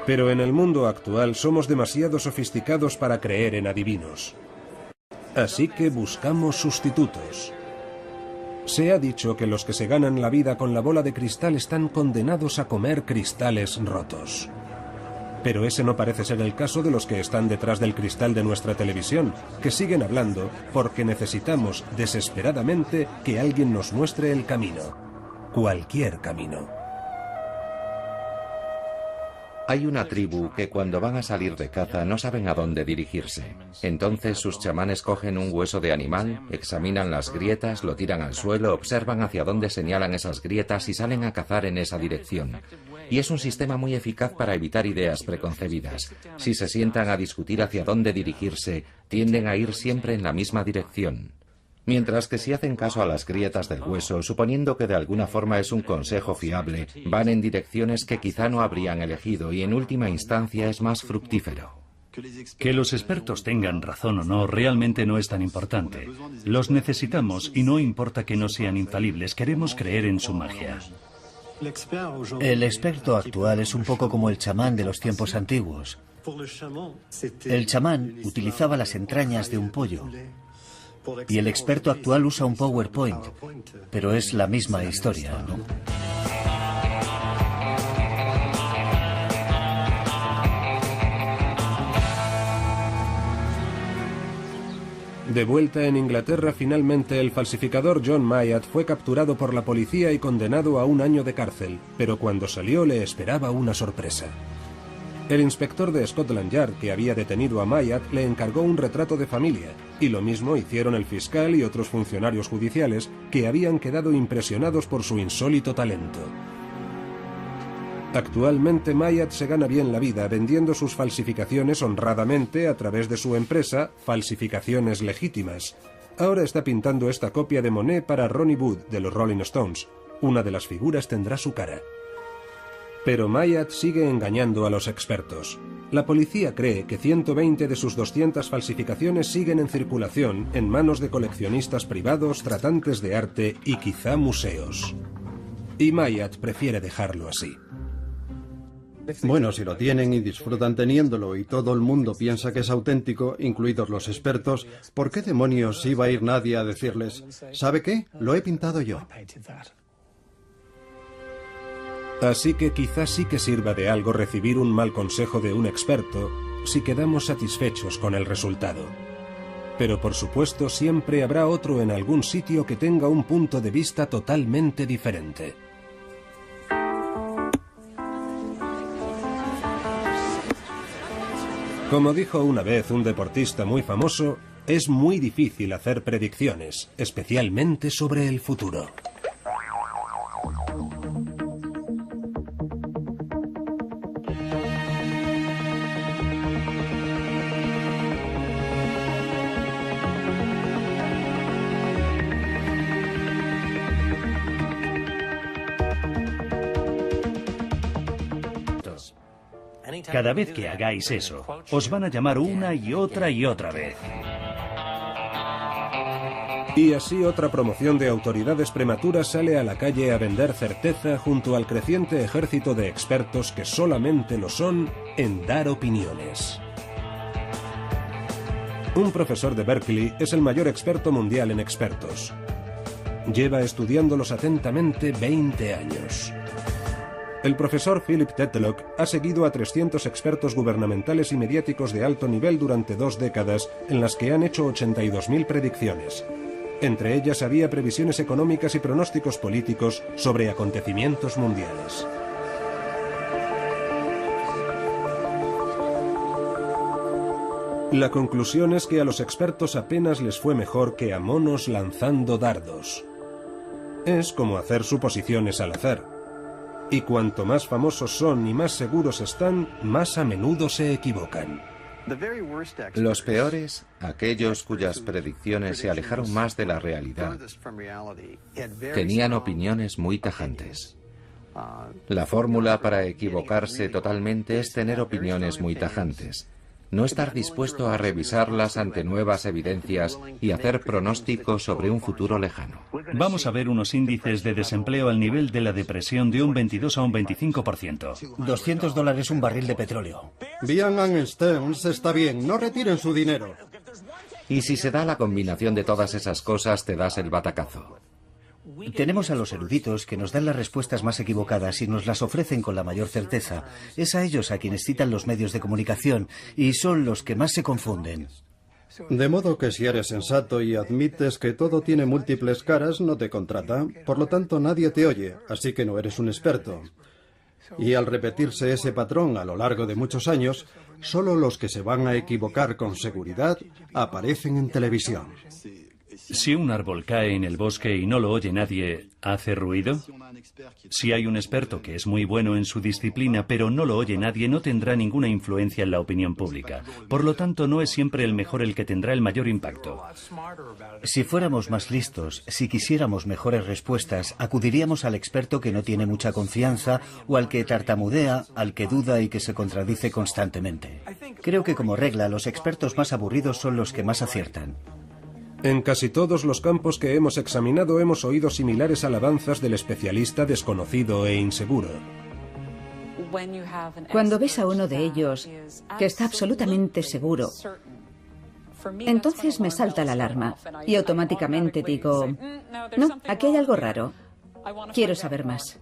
Pero en el mundo actual somos demasiado sofisticados para creer en adivinos. Así que buscamos sustitutos. Se ha dicho que los que se ganan la vida con la bola de cristal están condenados a comer cristales rotos. Pero ese no parece ser el caso de los que están detrás del cristal de nuestra televisión, que siguen hablando porque necesitamos desesperadamente que alguien nos muestre el camino. Cualquier camino. Hay una tribu que cuando van a salir de caza no saben a dónde dirigirse. Entonces sus chamanes cogen un hueso de animal, examinan las grietas, lo tiran al suelo, observan hacia dónde señalan esas grietas y salen a cazar en esa dirección. Y es un sistema muy eficaz para evitar ideas preconcebidas. Si se sientan a discutir hacia dónde dirigirse, tienden a ir siempre en la misma dirección. Mientras que si hacen caso a las grietas del hueso, suponiendo que de alguna forma es un consejo fiable, van en direcciones que quizá no habrían elegido y en última instancia es más fructífero. Que los expertos tengan razón o no realmente no es tan importante. Los necesitamos y no importa que no sean infalibles, queremos creer en su magia. El experto actual es un poco como el chamán de los tiempos antiguos. El chamán utilizaba las entrañas de un pollo y el experto actual usa un PowerPoint, pero es la misma historia, ¿no? De vuelta en Inglaterra, finalmente el falsificador John Myatt fue capturado por la policía y condenado a 1 año de cárcel, pero cuando salió le esperaba una sorpresa. El inspector de Scotland Yard que había detenido a Myatt le encargó un retrato de familia, y lo mismo hicieron el fiscal y otros funcionarios judiciales que habían quedado impresionados por su insólito talento. Actualmente Myatt se gana bien la vida vendiendo sus falsificaciones honradamente a través de su empresa Falsificaciones Legítimas. Ahora está pintando esta copia de Monet para Ronnie Wood de los Rolling Stones. Una de las figuras tendrá su cara. Pero Myatt sigue engañando a los expertos. La policía cree que 120 de sus 200 falsificaciones siguen en circulación en manos de coleccionistas privados, tratantes de arte y quizá museos. Y Myatt prefiere dejarlo así. Bueno, si lo tienen y disfrutan teniéndolo y todo el mundo piensa que es auténtico, incluidos los expertos, ¿por qué demonios iba a ir nadie a decirles, ¿sabe qué? Lo he pintado yo? Así que quizás sí que sirva de algo recibir un mal consejo de un experto si quedamos satisfechos con el resultado. Pero por supuesto siempre habrá otro en algún sitio que tenga un punto de vista totalmente diferente. Como dijo una vez un deportista muy famoso, es muy difícil hacer predicciones, especialmente sobre el futuro. Cada vez que hagáis eso, os van a llamar una y otra vez. Y así otra promoción de autoridades prematuras sale a la calle a vender certeza junto al creciente ejército de expertos que solamente lo son en dar opiniones. Un profesor de Berkeley es el mayor experto mundial en expertos. Lleva estudiándolos atentamente 20 años. El profesor Philip Tetlock ha seguido a 300 expertos gubernamentales y mediáticos de alto nivel durante 2 décadas, en las que han hecho 82.000 predicciones. Entre ellas había previsiones económicas y pronósticos políticos sobre acontecimientos mundiales. La conclusión es que a los expertos apenas les fue mejor que a monos lanzando dardos. Es como hacer suposiciones al azar. Y cuanto más famosos son y más seguros están, más a menudo se equivocan. Los peores, aquellos cuyas predicciones se alejaron más de la realidad, tenían opiniones muy tajantes. La fórmula para equivocarse totalmente es tener opiniones muy tajantes. No estar dispuesto a revisarlas ante nuevas evidencias y hacer pronósticos sobre un futuro lejano. Vamos a ver unos índices de desempleo al nivel de la depresión de un 22 a un 25%. $200 un barril de petróleo. Bien, Stearns, está bien, no retiren su dinero. Y si se da la combinación de todas esas cosas, te das el batacazo. Tenemos a los eruditos que nos dan las respuestas más equivocadas y nos las ofrecen con la mayor certeza. Es a ellos a quienes citan los medios de comunicación y son los que más se confunden. De modo que si eres sensato y admites que todo tiene múltiples caras, no te contrata. Por lo tanto, nadie te oye, así que no eres un experto. Y al repetirse ese patrón a lo largo de muchos años, solo los que se van a equivocar con seguridad aparecen en televisión. Si un árbol cae en el bosque y no lo oye nadie, ¿hace ruido? Si hay un experto que es muy bueno en su disciplina, pero no lo oye nadie, no tendrá ninguna influencia en la opinión pública. Por lo tanto, no es siempre el mejor el que tendrá el mayor impacto. Si fuéramos más listos, si quisiéramos mejores respuestas, acudiríamos al experto que no tiene mucha confianza o al que tartamudea, al que duda y que se contradice constantemente. Creo que como regla los expertos más aburridos son los que más aciertan. En casi todos los campos que hemos examinado hemos oído similares alabanzas del especialista desconocido e inseguro. Cuando ves a uno de ellos que está absolutamente seguro, entonces me salta la alarma y automáticamente digo, no, aquí hay algo raro. Quiero saber más.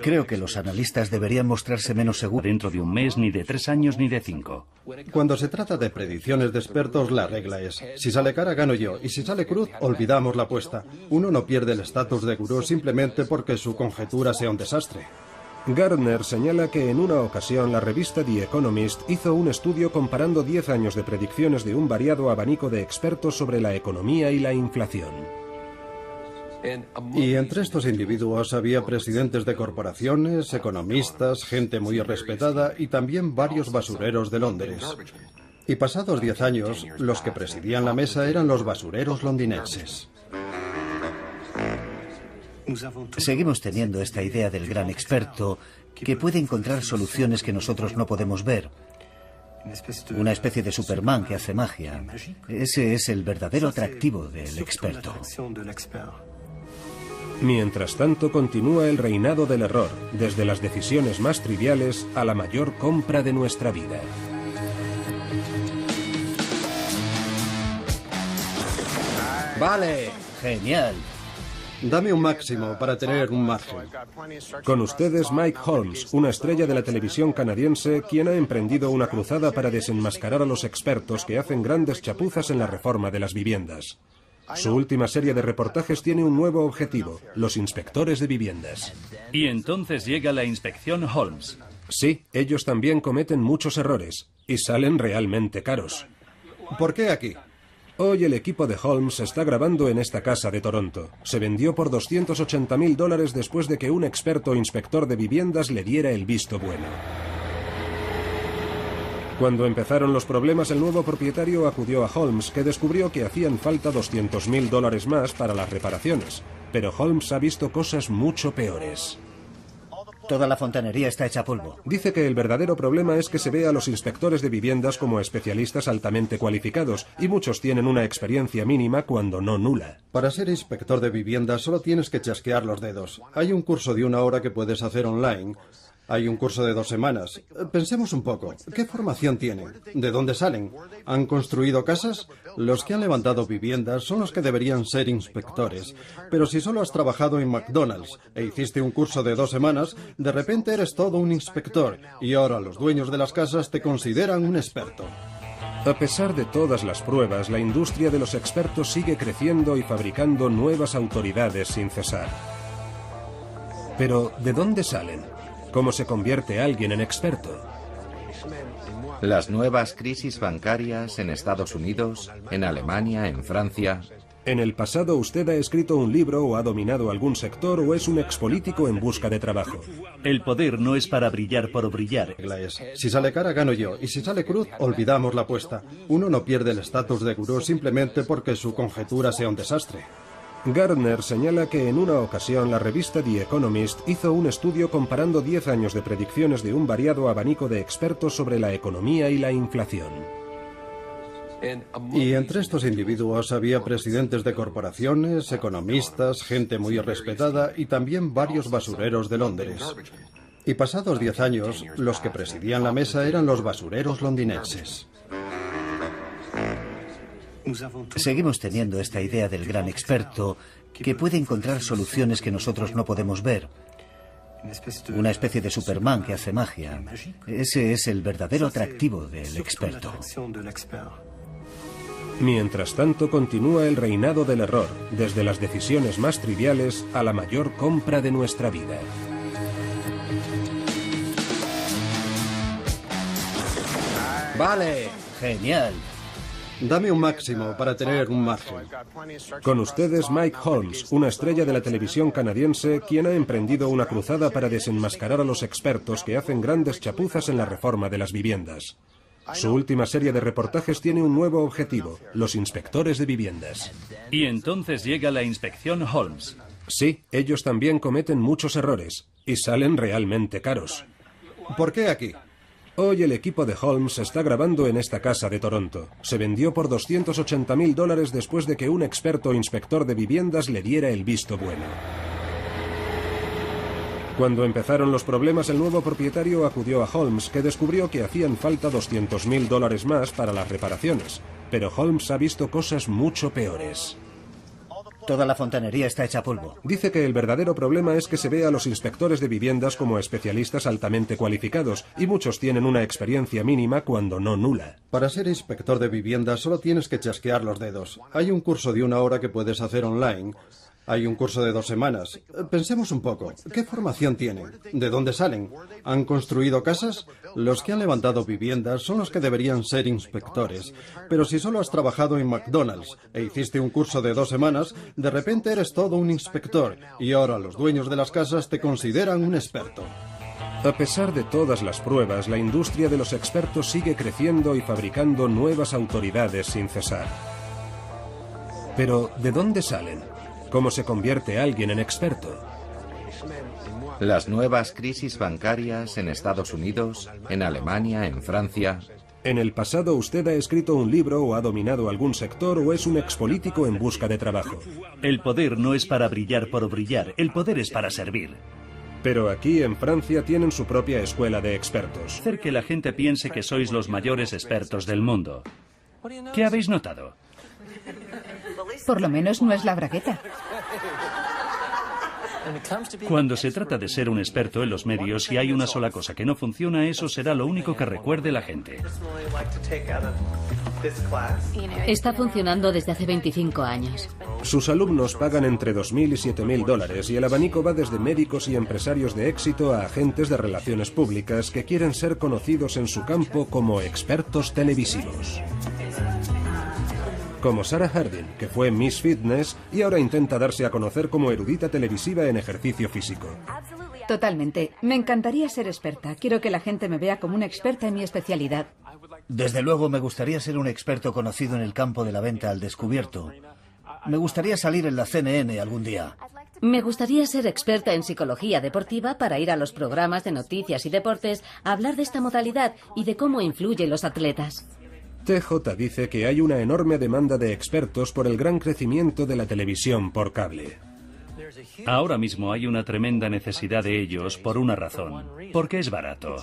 Creo que los analistas deberían mostrarse menos seguros. Dentro de un mes, ni de 3 años, ni de 5. Cuando se trata de predicciones de expertos, la regla es, si sale cara gano yo, y si sale cruz, olvidamos la apuesta. Uno no pierde el estatus de gurú simplemente porque su conjetura sea un desastre. Gardner señala que en una ocasión la revista The Economist hizo un estudio comparando 10 años de predicciones de un variado abanico de expertos sobre la economía y la inflación. Y entre estos individuos había presidentes de corporaciones, economistas, gente muy respetada y también varios basureros de Londres. Y pasados 10 años, los que presidían la mesa eran los basureros londinenses. Seguimos teniendo esta idea del gran experto que puede encontrar soluciones que nosotros no podemos ver. Una especie de Superman que hace magia. Ese es el verdadero atractivo del experto. Mientras tanto, continúa el reinado del error, desde las decisiones más triviales a la mayor compra de nuestra vida. Vale, genial. Dame un máximo para tener un margen. Con ustedes Mike Holmes, una estrella de la televisión canadiense, quien ha emprendido una cruzada para desenmascarar a los expertos que hacen grandes chapuzas en la reforma de las viviendas. Su última serie de reportajes tiene un nuevo objetivo, los inspectores de viviendas. Y entonces llega la inspección Holmes. Sí, ellos también cometen muchos errores, y salen realmente caros. ¿Por qué aquí? Hoy el equipo de Holmes está grabando en esta casa de Toronto. Se vendió por $280.000 después de que un experto inspector de viviendas le diera el visto bueno. Cuando empezaron los problemas, el nuevo propietario acudió a Holmes, que descubrió que hacían falta $200.000 más para las reparaciones. Pero Holmes ha visto cosas mucho peores. Toda la fontanería está hecha polvo. Dice que el verdadero problema es que se ve a los inspectores de viviendas como especialistas altamente cualificados, y muchos tienen una experiencia mínima cuando no nula. Para ser inspector de viviendas solo tienes que chasquear los dedos. Hay un curso de 1 hora que puedes hacer online. Hay un curso de 2 semanas. Pensemos un poco. ¿Qué formación tienen? ¿De dónde salen? ¿Han construido casas? Los que han levantado viviendas son los que deberían ser inspectores. Pero si solo has trabajado en McDonald's e hiciste un curso de 2 semanas, de repente eres todo un inspector y ahora los dueños de las casas te consideran un experto. A pesar de todas las pruebas, la industria de los expertos sigue creciendo y fabricando nuevas autoridades sin cesar. Pero, ¿de dónde salen? ¿Cómo se convierte alguien en experto? Las nuevas crisis bancarias en Estados Unidos, en Alemania, en Francia. En el pasado usted ha escrito un libro o ha dominado algún sector o es un expolítico en busca de trabajo. El poder no es para brillar por brillar. Si sale cara gano yo y si sale cruz olvidamos la apuesta. Uno no pierde el estatus de gurú simplemente porque su conjetura sea un desastre. Gardner señala que en una ocasión la revista The Economist hizo un estudio comparando 10 años de predicciones de un variado abanico de expertos sobre la economía y la inflación. Y entre estos individuos había presidentes de corporaciones, economistas, gente muy respetada y también varios basureros de Londres. Y pasados 10 años, los que presidían la mesa eran los basureros londinenses. Seguimos teniendo esta idea del gran experto que puede encontrar soluciones que nosotros no podemos ver. Una especie de Superman que hace magia. Ese es el verdadero atractivo del experto. Mientras tanto, continúa el reinado del error, desde las decisiones más triviales a la mayor compra de nuestra vida. Vale, genial. Dame un máximo para tener un margen. Con ustedes Mike Holmes, una estrella de la televisión canadiense, quien ha emprendido una cruzada para desenmascarar a los expertos que hacen grandes chapuzas en la reforma de las viviendas. Su última serie de reportajes tiene un nuevo objetivo: los inspectores de viviendas. Y entonces llega la inspección Holmes. Sí, ellos también cometen muchos errores y salen realmente caros. ¿Por qué aquí? Hoy el equipo de Holmes está grabando en esta casa de Toronto. Se vendió por $280.000 después de que un experto inspector de viviendas le diera el visto bueno. Cuando empezaron los problemas, el nuevo propietario acudió a Holmes, que descubrió que hacían falta $200.000 más para las reparaciones. Pero Holmes ha visto cosas mucho peores. Toda la fontanería está hecha polvo. Dice que el verdadero problema es que se ve a los inspectores de viviendas como especialistas altamente cualificados, y muchos tienen una experiencia mínima cuando no nula. Para ser inspector de viviendas solo tienes que chasquear los dedos. Hay un curso de 1 hora que puedes hacer online. Hay un curso de 2 semanas. Pensemos un poco. ¿Qué formación tienen? ¿De dónde salen? ¿Han construido casas? Los que han levantado viviendas son los que deberían ser inspectores. Pero si solo has trabajado en McDonald's e hiciste un curso de 2 semanas, de repente eres todo un inspector y ahora los dueños de las casas te consideran un experto. A pesar de todas las pruebas, la industria de los expertos sigue creciendo y fabricando nuevas autoridades sin cesar. Pero, ¿de dónde salen? ¿Cómo se convierte alguien en experto? Las nuevas crisis bancarias en Estados Unidos, en Alemania, en Francia. En el pasado usted ha escrito un libro o ha dominado algún sector o es un expolítico en busca de trabajo. El poder no es para brillar por brillar, el poder es para servir. Pero aquí en Francia tienen su propia escuela de expertos. Hacer que la gente piense que sois los mayores expertos del mundo. ¿Qué habéis notado? Por lo menos no es la bragueta. Cuando se trata de ser un experto en los medios, si hay una sola cosa que no funciona, eso será lo único que recuerde la gente. Está funcionando desde hace 25 años. Sus alumnos pagan entre $2.000 y $7.000 y el abanico va desde médicos y empresarios de éxito a agentes de relaciones públicas que quieren ser conocidos en su campo como expertos televisivos. Como Sarah Harding, que fue Miss Fitness y ahora intenta darse a conocer como erudita televisiva en ejercicio físico. Totalmente. Me encantaría ser experta. Quiero que la gente me vea como una experta en mi especialidad. Desde luego me gustaría ser un experto conocido en el campo de la venta al descubierto. Me gustaría salir en la CNN algún día. Me gustaría ser experta en psicología deportiva para ir a los programas de noticias y deportes a hablar de esta modalidad y de cómo influye en los atletas. TJ dice que hay una enorme demanda de expertos por el gran crecimiento de la televisión por cable. Ahora mismo hay una tremenda necesidad de ellos por una razón, porque es barato.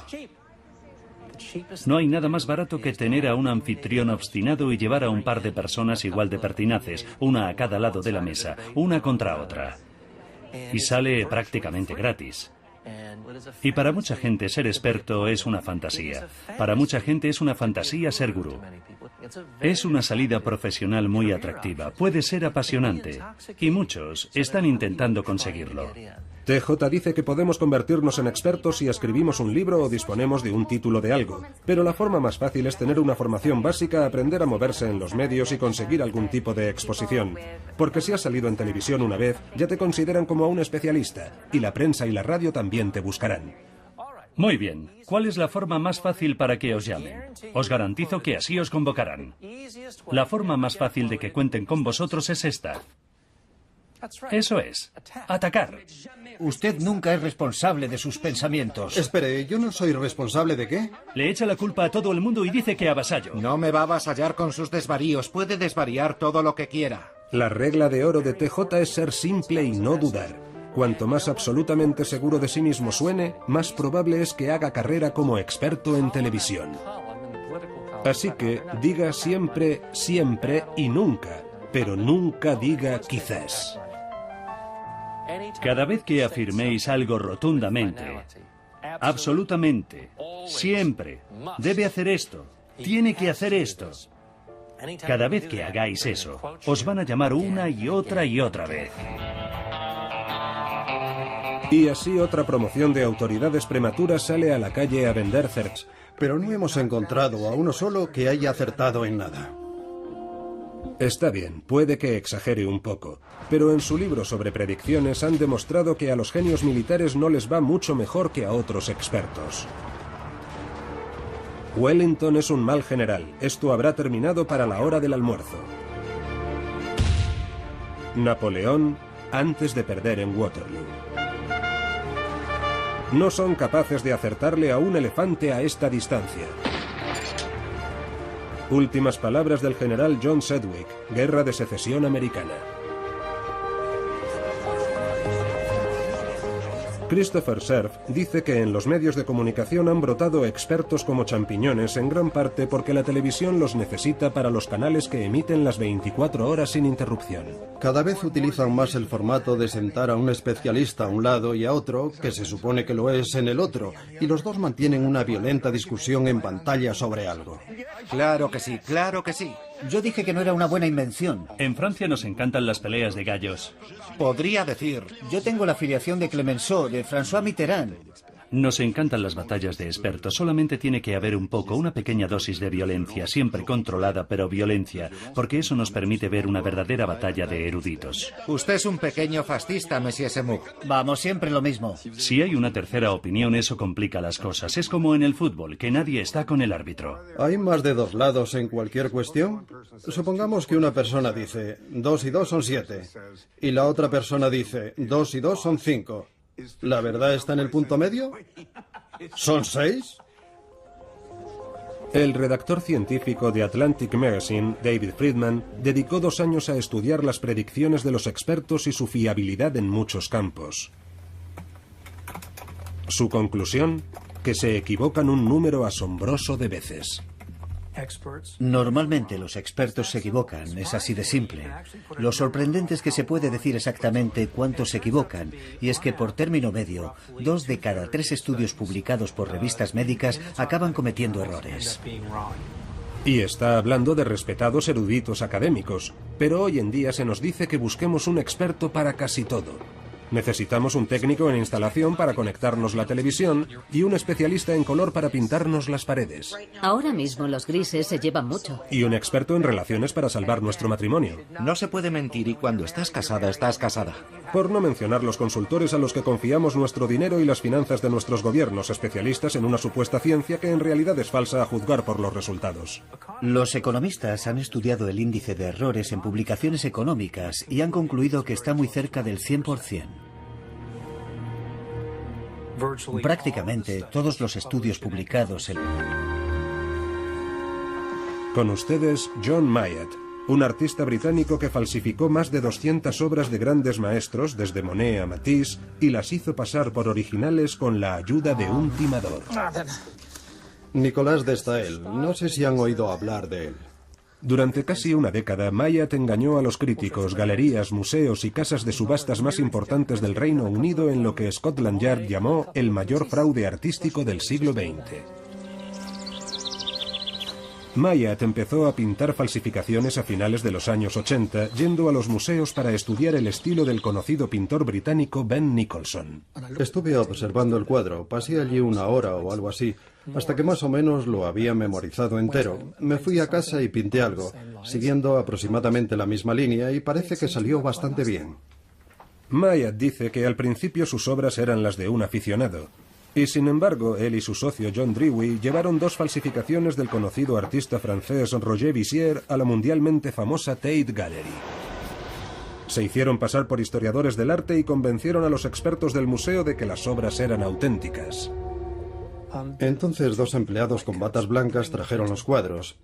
No hay nada más barato que tener a un anfitrión obstinado y llevar a un par de personas igual de pertinaces, una a cada lado de la mesa, una contra otra. Y sale prácticamente gratis. Y para mucha gente ser experto es una fantasía. Para mucha gente es una fantasía ser gurú. Es una salida profesional muy atractiva, puede ser apasionante, y muchos están intentando conseguirlo. TJ dice que podemos convertirnos en expertos si escribimos un libro o disponemos de un título de algo, pero la forma más fácil es tener una formación básica, aprender a moverse en los medios y conseguir algún tipo de exposición. Porque si has salido en televisión una vez, ya te consideran como un especialista, y la prensa y la radio también te buscarán. Muy bien, ¿cuál es la forma más fácil para que os llamen? Os garantizo que así os convocarán. La forma más fácil de que cuenten con vosotros es esta. Eso es, atacar. Usted nunca es responsable de sus pensamientos. Espere, ¿yo no soy responsable de qué? Le echa la culpa a todo el mundo y dice que avasallo. No me va a avasallar con sus desvaríos, puede desvariar todo lo que quiera. La regla de oro de TJ es ser simple y no dudar. Cuanto más absolutamente seguro de sí mismo suene, más probable es que haga carrera como experto en televisión. Así que diga siempre, siempre y nunca, pero nunca diga quizás. Cada vez que afirméis algo rotundamente, absolutamente, siempre, debe hacer esto, tiene que hacer esto. Cada vez que hagáis eso, os van a llamar una y otra vez. Y así otra promoción de autoridades prematuras sale a la calle a vender CERTs. Pero no hemos encontrado a uno solo que haya acertado en nada. Está bien, puede que exagere un poco, pero en su libro sobre predicciones han demostrado que a los genios militares no les va mucho mejor que a otros expertos. Wellington es un mal general. Esto habrá terminado para la hora del almuerzo. Napoleón antes de perder en Waterloo. No son capaces de acertarle a un elefante a esta distancia. Últimas palabras del general John Sedgwick, Guerra de Secesión Americana. Christopher Cerf dice que en los medios de comunicación han brotado expertos como champiñones en gran parte porque la televisión los necesita para los canales que emiten las 24 horas sin interrupción. Cada vez utilizan más el formato de sentar a un especialista a un lado y a otro, que se supone que lo es en el otro, y los dos mantienen una violenta discusión en pantalla sobre algo. Claro que sí, claro que sí. Yo dije que no era una buena invención. En Francia nos encantan las peleas de gallos. Podría decir, yo tengo la afiliación de Clemenceau, de François Mitterrand. Nos encantan las batallas de expertos. Solamente tiene que haber una pequeña dosis de violencia, siempre controlada, pero violencia, porque eso nos permite ver una verdadera batalla de eruditos. Usted es un pequeño fascista, Monsieur Semouk. Vamos, siempre lo mismo. Si hay una tercera opinión, eso complica las cosas. Es como en el fútbol, que nadie está con el árbitro. ¿Hay más de dos lados en cualquier cuestión? Supongamos que una persona dice 2 y 2 son 7 y la otra persona dice 2 y 2 son 5. ¿La verdad está en el punto medio? ¿Son 6? El redactor científico de Atlantic Magazine, David Friedman, dedicó 2 años a estudiar las predicciones de los expertos y su fiabilidad en muchos campos. Su conclusión, que se equivocan un número asombroso de veces. Normalmente los expertos se equivocan, es así de simple. Lo sorprendente es que se puede decir exactamente cuántos se equivocan, y es que por término medio, 2 de cada 3 estudios publicados por revistas médicas acaban cometiendo errores. Y está hablando de respetados eruditos académicos, pero hoy en día se nos dice que busquemos un experto para casi todo. Necesitamos un técnico en instalación para conectarnos la televisión y un especialista en color para pintarnos las paredes. Ahora mismo los grises se llevan mucho. Y un experto en relaciones para salvar nuestro matrimonio. No se puede mentir y cuando estás casada, estás casada. Por no mencionar los consultores a los que confiamos nuestro dinero y las finanzas de nuestros gobiernos, especialistas en una supuesta ciencia que en realidad es falsa a juzgar por los resultados. Los economistas han estudiado el índice de errores en publicaciones económicas y han concluido que está muy cerca del 100%. Prácticamente todos los estudios publicados en... Con ustedes, John Mayat, un artista británico que falsificó más de 200 obras de grandes maestros, desde Monet a Matisse, y las hizo pasar por originales con la ayuda de un timador. Nicolas de Staël, no sé si han oído hablar de él. Durante casi una década, Mayat engañó a los críticos, galerías, museos y casas de subastas más importantes del Reino Unido en lo que Scotland Yard llamó el mayor fraude artístico del siglo XX. Mayat empezó a pintar falsificaciones a finales de los años 80, yendo a los museos para estudiar el estilo del conocido pintor británico Ben Nicholson. Estuve observando el cuadro, pasé allí 1 hora o algo así, hasta que más o menos lo había memorizado entero. Me fui a casa y pinté algo, siguiendo aproximadamente la misma línea, y parece que salió bastante bien. Mayat dice que al principio sus obras eran las de un aficionado. Y sin embargo, él y su socio John Dewey llevaron 2 falsificaciones del conocido artista francés Roger Vissier a la mundialmente famosa Tate Gallery. Se hicieron pasar por historiadores del arte y convencieron a los expertos del museo de que las obras eran auténticas. Entonces 2 empleados con batas blancas trajeron los cuadros,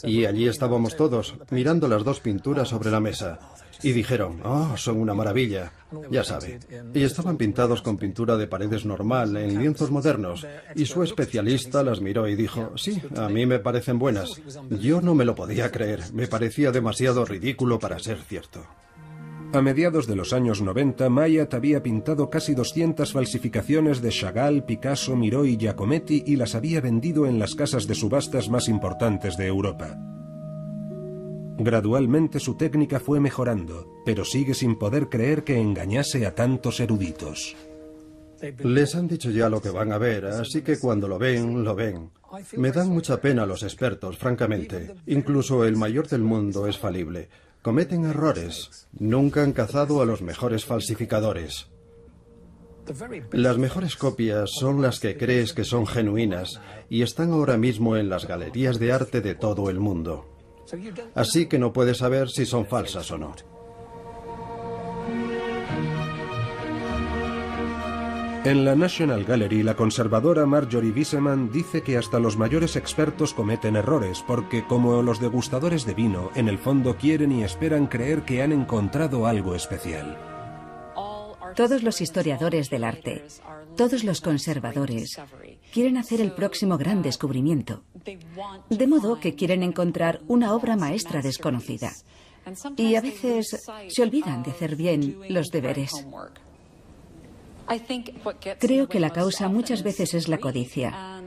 y allí estábamos todos, mirando las 2 pinturas sobre la mesa. Y dijeron, oh, son una maravilla, ya sabe. Y estaban pintados con pintura de paredes normal, en lienzos modernos. Y su especialista las miró y dijo, sí, a mí me parecen buenas. Yo no me lo podía creer, me parecía demasiado ridículo para ser cierto. A mediados de los años 90, Mayat había pintado casi 200 falsificaciones de Chagall, Picasso, Miró y Giacometti y las había vendido en las casas de subastas más importantes de Europa. Gradualmente su técnica fue mejorando, pero sigue sin poder creer que engañase a tantos eruditos. Les han dicho ya lo que van a ver, así que cuando lo ven, lo ven. Me dan mucha pena los expertos, francamente. Incluso el mayor del mundo es falible. Cometen errores. Nunca han cazado a los mejores falsificadores. Las mejores copias son las que crees que son genuinas y están ahora mismo en las galerías de arte de todo el mundo. Así que no puedes saber si son falsas o no. En la National Gallery, la conservadora Marjorie Wiseman dice que hasta los mayores expertos cometen errores porque, como los degustadores de vino, en el fondo quieren y esperan creer que han encontrado algo especial. Todos los historiadores del arte, todos los conservadores, quieren hacer el próximo gran descubrimiento. De modo que quieren encontrar una obra maestra desconocida. Y a veces se olvidan de hacer bien los deberes. Creo que la causa muchas veces es la codicia.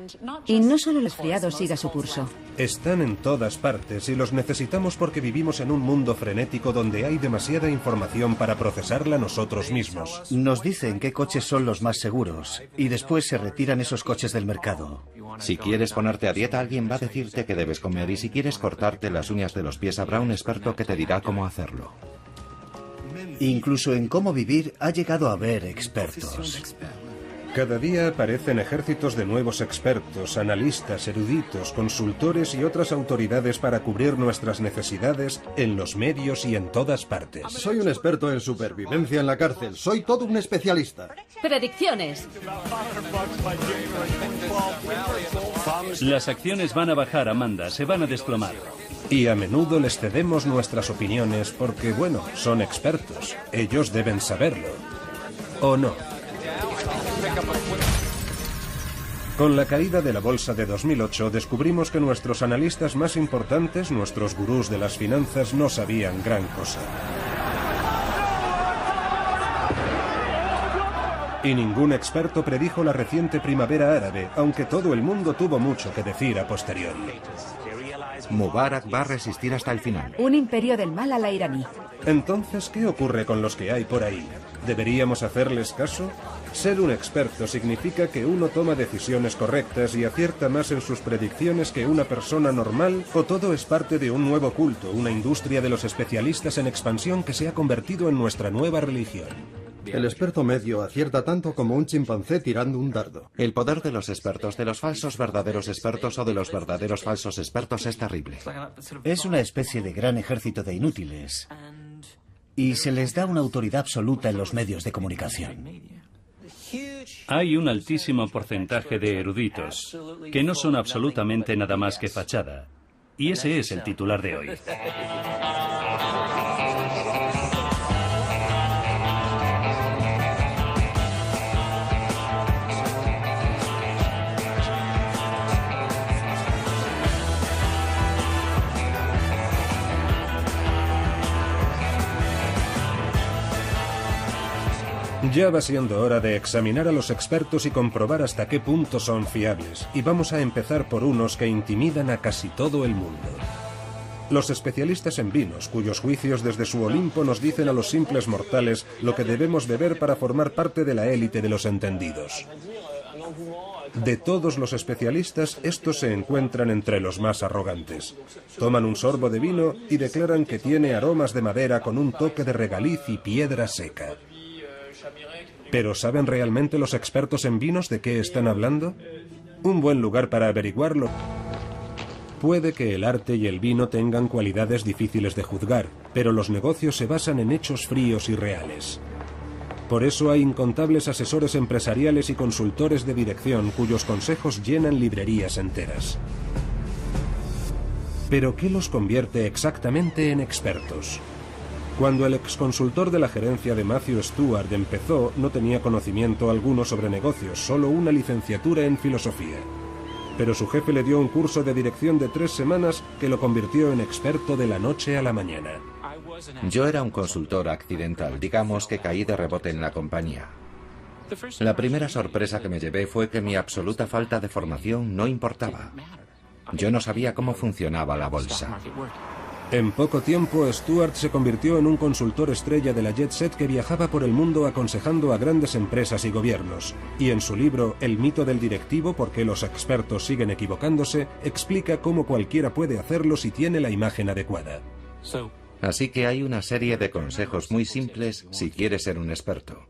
Y no solo el resfriado siga su curso. Están en todas partes y los necesitamos porque vivimos en un mundo frenético donde hay demasiada información para procesarla nosotros mismos. Nos dicen qué coches son los más seguros y después se retiran esos coches del mercado. Si quieres ponerte a dieta, alguien va a decirte qué debes comer, y si quieres cortarte las uñas de los pies, habrá un experto que te dirá cómo hacerlo. Incluso en cómo vivir ha llegado a haber expertos. Cada día aparecen ejércitos de nuevos expertos, analistas, eruditos, consultores y otras autoridades para cubrir nuestras necesidades en los medios y en todas partes. Soy un experto en supervivencia en la cárcel. Soy todo un especialista. Predicciones. Las acciones van a bajar, Amanda, se van a desplomar. Y a menudo les cedemos nuestras opiniones porque, bueno, son expertos. Ellos deben saberlo. ¿O no? Con la caída de la bolsa de 2008 descubrimos que nuestros analistas más importantes, nuestros gurús de las finanzas, no sabían gran cosa. Y ningún experto predijo la reciente primavera árabe, aunque todo el mundo tuvo mucho que decir a posteriori. Mubarak va a resistir hasta el final. Un imperio del mal a la iraní. Entonces, ¿qué ocurre con los que hay por ahí? ¿Deberíamos hacerles caso? Ser un experto significa que uno toma decisiones correctas y acierta más en sus predicciones que una persona normal, o todo es parte de un nuevo culto, una industria de los especialistas en expansión que se ha convertido en nuestra nueva religión. El experto medio acierta tanto como un chimpancé tirando un dardo. El poder de los expertos, de los falsos verdaderos expertos o de los verdaderos falsos expertos es terrible. Es una especie de gran ejército de inútiles. Y se les da una autoridad absoluta en los medios de comunicación. Hay un altísimo porcentaje de eruditos que no son absolutamente nada más que fachada. Y ese es el titular de hoy. Ya va siendo hora de examinar a los expertos y comprobar hasta qué punto son fiables, y vamos a empezar por unos que intimidan a casi todo el mundo. Los especialistas en vinos, cuyos juicios desde su Olimpo nos dicen a los simples mortales lo que debemos beber para formar parte de la élite de los entendidos. De todos los especialistas, estos se encuentran entre los más arrogantes. Toman un sorbo de vino y declaran que tiene aromas de madera con un toque de regaliz y piedra seca. ¿Pero saben realmente los expertos en vinos de qué están hablando? Un buen lugar para averiguarlo. Puede que el arte y el vino tengan cualidades difíciles de juzgar, pero los negocios se basan en hechos fríos y reales. Por eso hay incontables asesores empresariales y consultores de dirección cuyos consejos llenan librerías enteras. ¿Pero qué los convierte exactamente en expertos? Cuando el exconsultor de la gerencia de Matthew Stewart empezó, no tenía conocimiento alguno sobre negocios, solo una licenciatura en filosofía. Pero su jefe le dio un curso de dirección de 3 semanas que lo convirtió en experto de la noche a la mañana. Yo era un consultor accidental, digamos que caí de rebote en la compañía. La primera sorpresa que me llevé fue que mi absoluta falta de formación no importaba. Yo no sabía cómo funcionaba la bolsa. En poco tiempo, Stewart se convirtió en un consultor estrella de la Jet Set que viajaba por el mundo aconsejando a grandes empresas y gobiernos. Y en su libro El mito del directivo, por qué los expertos siguen equivocándose, explica cómo cualquiera puede hacerlo si tiene la imagen adecuada. Así que hay una serie de consejos muy simples si quieres ser un experto.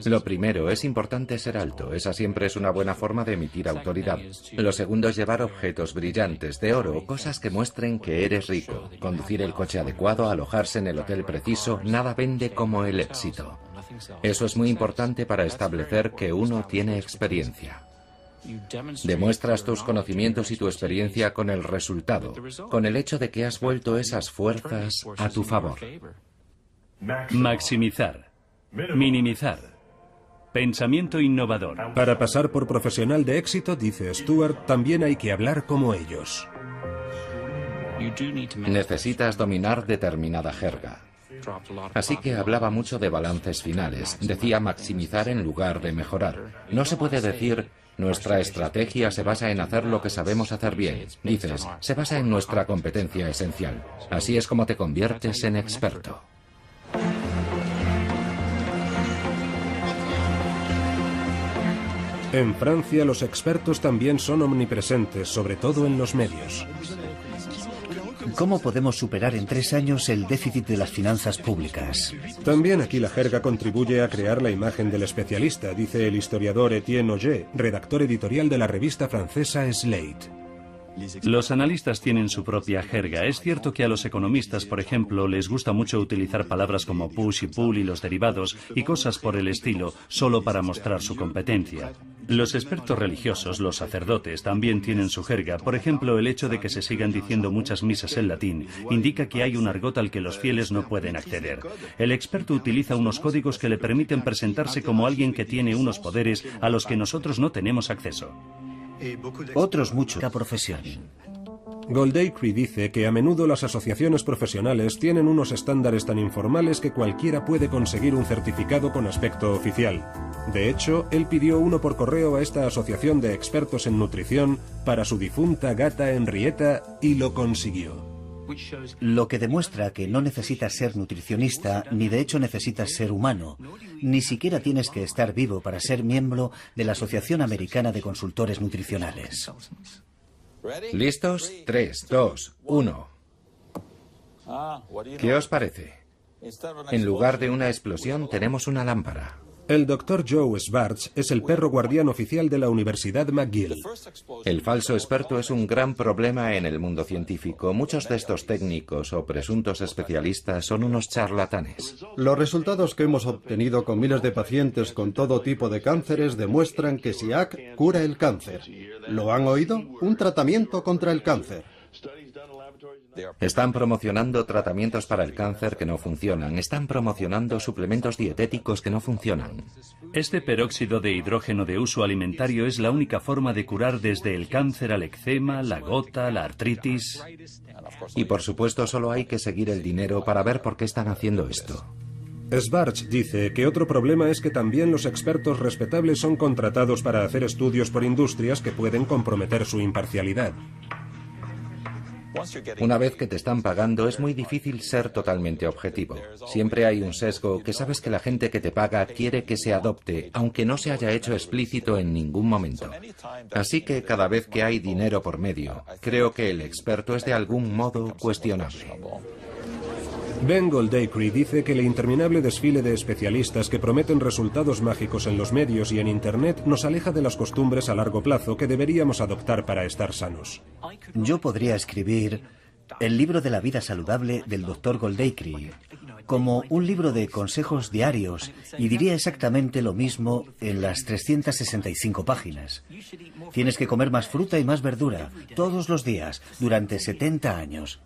Lo primero, es importante ser alto. Esa siempre es una buena forma de emitir autoridad. Lo segundo es llevar objetos brillantes, de oro, cosas que muestren que eres rico. Conducir el coche adecuado, alojarse en el hotel preciso, nada vende como el éxito. Eso es muy importante para establecer que uno tiene experiencia. Demuestras tus conocimientos y tu experiencia con el resultado, con el hecho de que has vuelto esas fuerzas a tu favor. Maximizar. Minimizar. Pensamiento innovador. Para pasar por profesional de éxito, dice Stuart, también hay que hablar como ellos. Necesitas dominar determinada jerga. Así que hablaba mucho de balances finales. Decía maximizar en lugar de mejorar. No se puede decir, nuestra estrategia se basa en hacer lo que sabemos hacer bien. Dices, se basa en nuestra competencia esencial. Así es como te conviertes en experto. En Francia, los expertos también son omnipresentes, sobre todo en los medios. ¿Cómo podemos superar en 3 años el déficit de las finanzas públicas? También aquí la jerga contribuye a crear la imagen del especialista, dice el historiador Etienne Auger, redactor editorial de la revista francesa Slate. Los analistas tienen su propia jerga. Es cierto que a los economistas, por ejemplo, les gusta mucho utilizar palabras como push y pull y los derivados y cosas por el estilo, solo para mostrar su competencia. Los expertos religiosos, los sacerdotes, también tienen su jerga. Por ejemplo, el hecho de que se sigan diciendo muchas misas en latín indica que hay un argot al que los fieles no pueden acceder. El experto utiliza unos códigos que le permiten presentarse como alguien que tiene unos poderes a los que nosotros no tenemos acceso. Otros mucho la profesión. Goldacre dice que a menudo las asociaciones profesionales tienen unos estándares tan informales que cualquiera puede conseguir un certificado con aspecto oficial. De hecho, él pidió uno por correo a esta asociación de expertos en nutrición para su difunta gata Henrietta y lo consiguió. Lo que demuestra que no necesitas ser nutricionista, ni de hecho necesitas ser humano. Ni siquiera tienes que estar vivo para ser miembro de la Asociación Americana de Consultores Nutricionales. ¿Listos? 3, 2, 1. ¿Qué os parece? En lugar de una explosión tenemos una lámpara. El Dr. Joe Schwartz es el perro guardián oficial de la Universidad McGill. El falso experto es un gran problema en el mundo científico. Muchos de estos técnicos o presuntos especialistas son unos charlatanes. Los resultados que hemos obtenido con miles de pacientes con todo tipo de cánceres demuestran que SIAC cura el cáncer. ¿Lo han oído? Un tratamiento contra el cáncer. Están promocionando tratamientos para el cáncer que no funcionan. Están promocionando suplementos dietéticos que no funcionan. Este peróxido de hidrógeno de uso alimentario es la única forma de curar desde el cáncer al eczema, la gota, la artritis. Y por supuesto solo hay que seguir el dinero para ver por qué están haciendo esto. Schwartz dice que otro problema es que también los expertos respetables son contratados para hacer estudios por industrias que pueden comprometer su imparcialidad. Una vez que te están pagando es muy difícil ser totalmente objetivo. Siempre hay un sesgo que sabes que la gente que te paga quiere que se adopte, aunque no se haya hecho explícito en ningún momento. Así que cada vez que hay dinero por medio, creo que el experto es de algún modo cuestionable. Ben Goldacre dice que el interminable desfile de especialistas que prometen resultados mágicos en los medios y en Internet nos aleja de las costumbres a largo plazo que deberíamos adoptar para estar sanos. Yo podría escribir el libro de la vida saludable del Dr. Goldacre como un libro de consejos diarios y diría exactamente lo mismo en las 365 páginas. Tienes que comer más fruta y más verdura todos los días durante 70 años.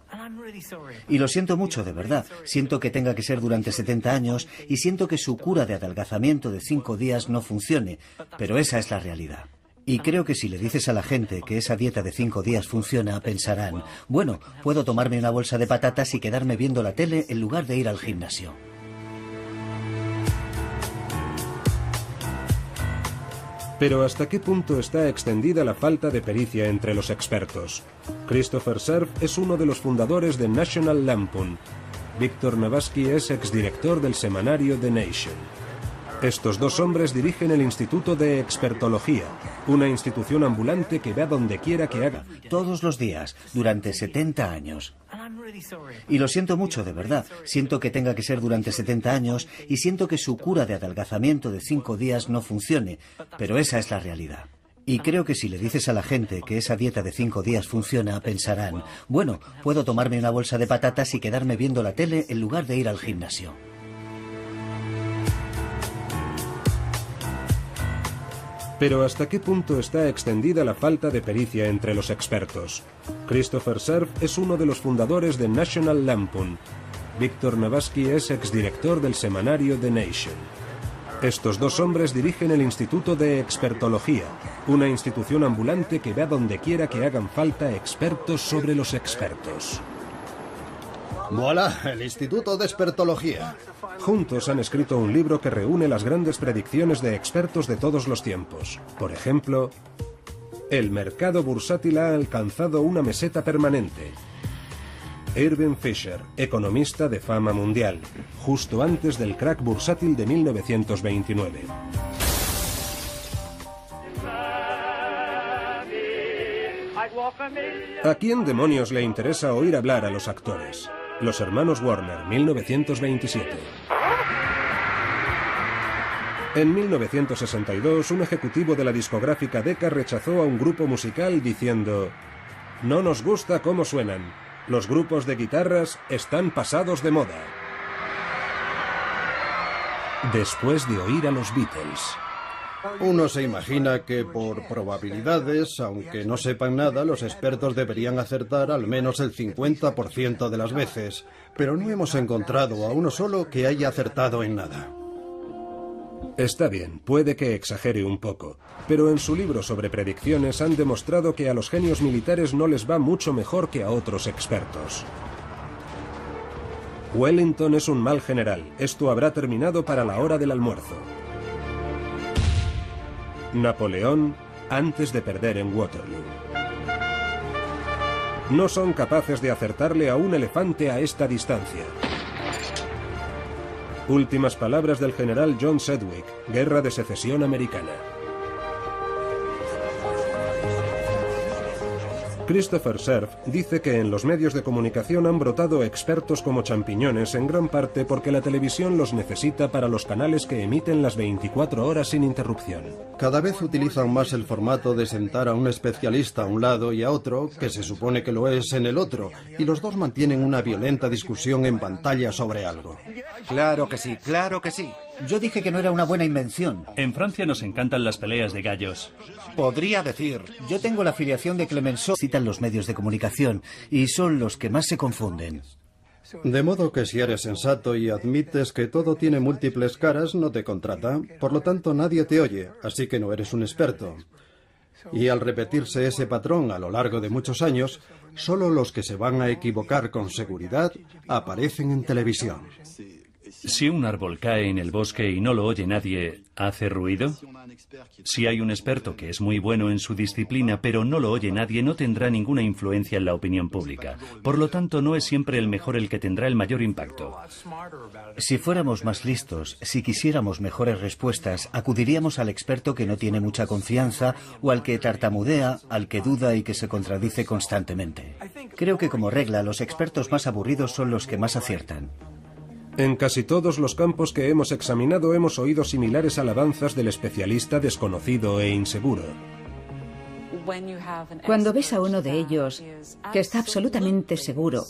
Y lo siento mucho, de verdad. Siento que tenga que ser durante 70 años y siento que su cura de adelgazamiento de 5 días no funcione, pero esa es la realidad. Y creo que si le dices a la gente que esa dieta de 5 días funciona, pensarán, bueno, puedo tomarme una bolsa de patatas y quedarme viendo la tele en lugar de ir al gimnasio. Pero ¿hasta qué punto está extendida la falta de pericia entre los expertos? Christopher Cerf es uno de los fundadores de National Lampoon. Víctor Navasky es exdirector del semanario The Nation. Estos dos hombres dirigen el Instituto de Expertología, una institución ambulante que va donde quiera que haga. Todos los días, durante 70 años. Y lo siento mucho, de verdad. Siento que tenga que ser durante 70 años y siento que su cura de adelgazamiento de 5 días no funcione, pero esa es la realidad. Y creo que si le dices a la gente que esa dieta de 5 días funciona, pensarán, bueno, puedo tomarme una bolsa de patatas y quedarme viendo la tele en lugar de ir al gimnasio. Pero ¿hasta qué punto está extendida la falta de pericia entre los expertos? Christopher Cerf es uno de los fundadores de National Lampoon. Víctor Navasky es exdirector del semanario The Nation. Estos dos hombres dirigen el Instituto de Expertología, una institución ambulante que va donde quiera que hagan falta expertos sobre los expertos. ¡Voilà! El Instituto de Expertología. Juntos han escrito un libro que reúne las grandes predicciones de expertos de todos los tiempos. Por ejemplo, el mercado bursátil ha alcanzado una meseta permanente. Irving Fisher, economista de fama mundial, justo antes del crack bursátil de 1929. ¿A quién demonios le interesa oír hablar a los actores? Los hermanos Warner, 1927. En 1962, un ejecutivo de la discográfica Decca rechazó a un grupo musical diciendo: «No nos gusta cómo suenan. Los grupos de guitarras están pasados de moda». Después de oír a los Beatles. Uno se imagina que por probabilidades, aunque no sepan nada, los expertos deberían acertar al menos el 50% de las veces, pero no hemos encontrado a uno solo que haya acertado en nada. Está bien, puede que exagere un poco, pero en su libro sobre predicciones han demostrado que a los genios militares no les va mucho mejor que a otros expertos. Wellington es un mal general, esto habrá terminado para la hora del almuerzo. Napoleón antes de perder en Waterloo. No son capaces de acertarle a un elefante a esta distancia. Últimas palabras del general John Sedgwick, Guerra de Secesión Americana. Christopher Cerf dice que en los medios de comunicación han brotado expertos como champiñones en gran parte porque la televisión los necesita para los canales que emiten las 24 horas sin interrupción. Cada vez utilizan más el formato de sentar a un especialista a un lado y a otro, que se supone que lo es en el otro, y los dos mantienen una violenta discusión en pantalla sobre algo. Claro que sí, claro que sí. Yo dije que no era una buena invención. En Francia nos encantan las peleas de gallos. Podría decir. Yo tengo la afiliación de Clemenceau. Citan los medios de comunicación y son los que más se confunden. De modo que si eres sensato y admites que todo tiene múltiples caras, no te contrata. Por lo tanto, nadie te oye, así que no eres un experto. Y al repetirse ese patrón a lo largo de muchos años, solo los que se van a equivocar con seguridad aparecen en televisión. Si un árbol cae en el bosque y no lo oye nadie, ¿hace ruido? Si hay un experto que es muy bueno en su disciplina, pero no lo oye nadie, no tendrá ninguna influencia en la opinión pública. Por lo tanto, no es siempre el mejor el que tendrá el mayor impacto. Si fuéramos más listos, si quisiéramos mejores respuestas, acudiríamos al experto que no tiene mucha confianza o al que tartamudea, al que duda y que se contradice constantemente. Creo que como regla, los expertos más aburridos son los que más aciertan. En casi todos los campos que hemos examinado hemos oído similares alabanzas del especialista desconocido e inseguro. Cuando ves a uno de ellos que está absolutamente seguro,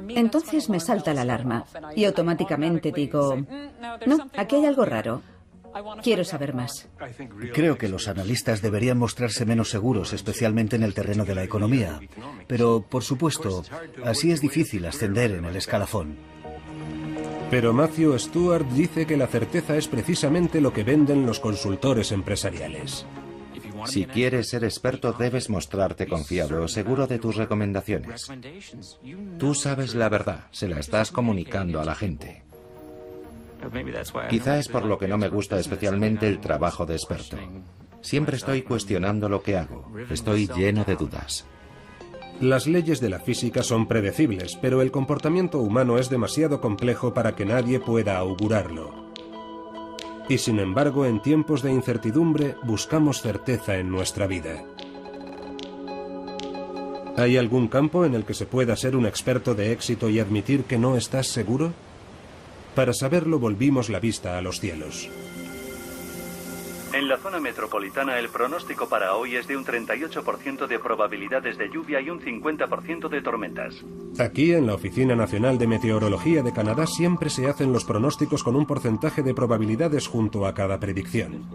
entonces me salta la alarma y automáticamente digo, no, aquí hay algo raro. Quiero saber más. Creo que los analistas deberían mostrarse menos seguros, especialmente en el terreno de la economía. Pero, por supuesto, así es difícil ascender en el escalafón. Pero Matthew Stewart dice que la certeza es precisamente lo que venden los consultores empresariales. Si quieres ser experto, debes mostrarte confiado o seguro de tus recomendaciones. Tú sabes la verdad, se la estás comunicando a la gente. Quizá es por lo que no me gusta especialmente el trabajo de experto. Siempre estoy cuestionando lo que hago. Estoy lleno de dudas. Las leyes de la física son predecibles, pero el comportamiento humano es demasiado complejo para que nadie pueda augurarlo. Y sin embargo, en tiempos de incertidumbre, buscamos certeza en nuestra vida. ¿Hay algún campo en el que se pueda ser un experto de éxito y admitir que no estás seguro? Para saberlo, volvimos la vista a los cielos. En la zona metropolitana, el pronóstico para hoy es de un 38% de probabilidades de lluvia y un 50% de tormentas. Aquí, en la Oficina Nacional de Meteorología de Canadá, siempre se hacen los pronósticos con un porcentaje de probabilidades junto a cada predicción.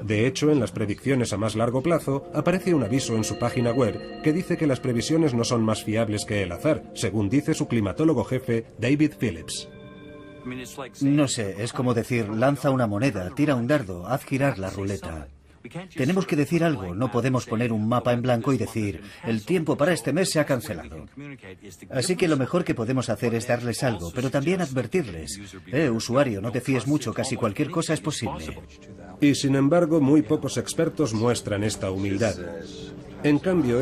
De hecho, en las predicciones a más largo plazo, aparece un aviso en su página web que dice que las previsiones no son más fiables que el azar, según dice su climatólogo jefe, David Phillips. No sé, es como decir, lanza una moneda, tira un dardo, haz girar la ruleta. Tenemos que decir algo, no podemos poner un mapa en blanco y decir, el tiempo para este mes se ha cancelado. Así que lo mejor que podemos hacer es darles algo, pero también advertirles. Usuario, no te fíes mucho, casi cualquier cosa es posible. Y sin embargo, muy pocos expertos muestran esta humildad. En cambio,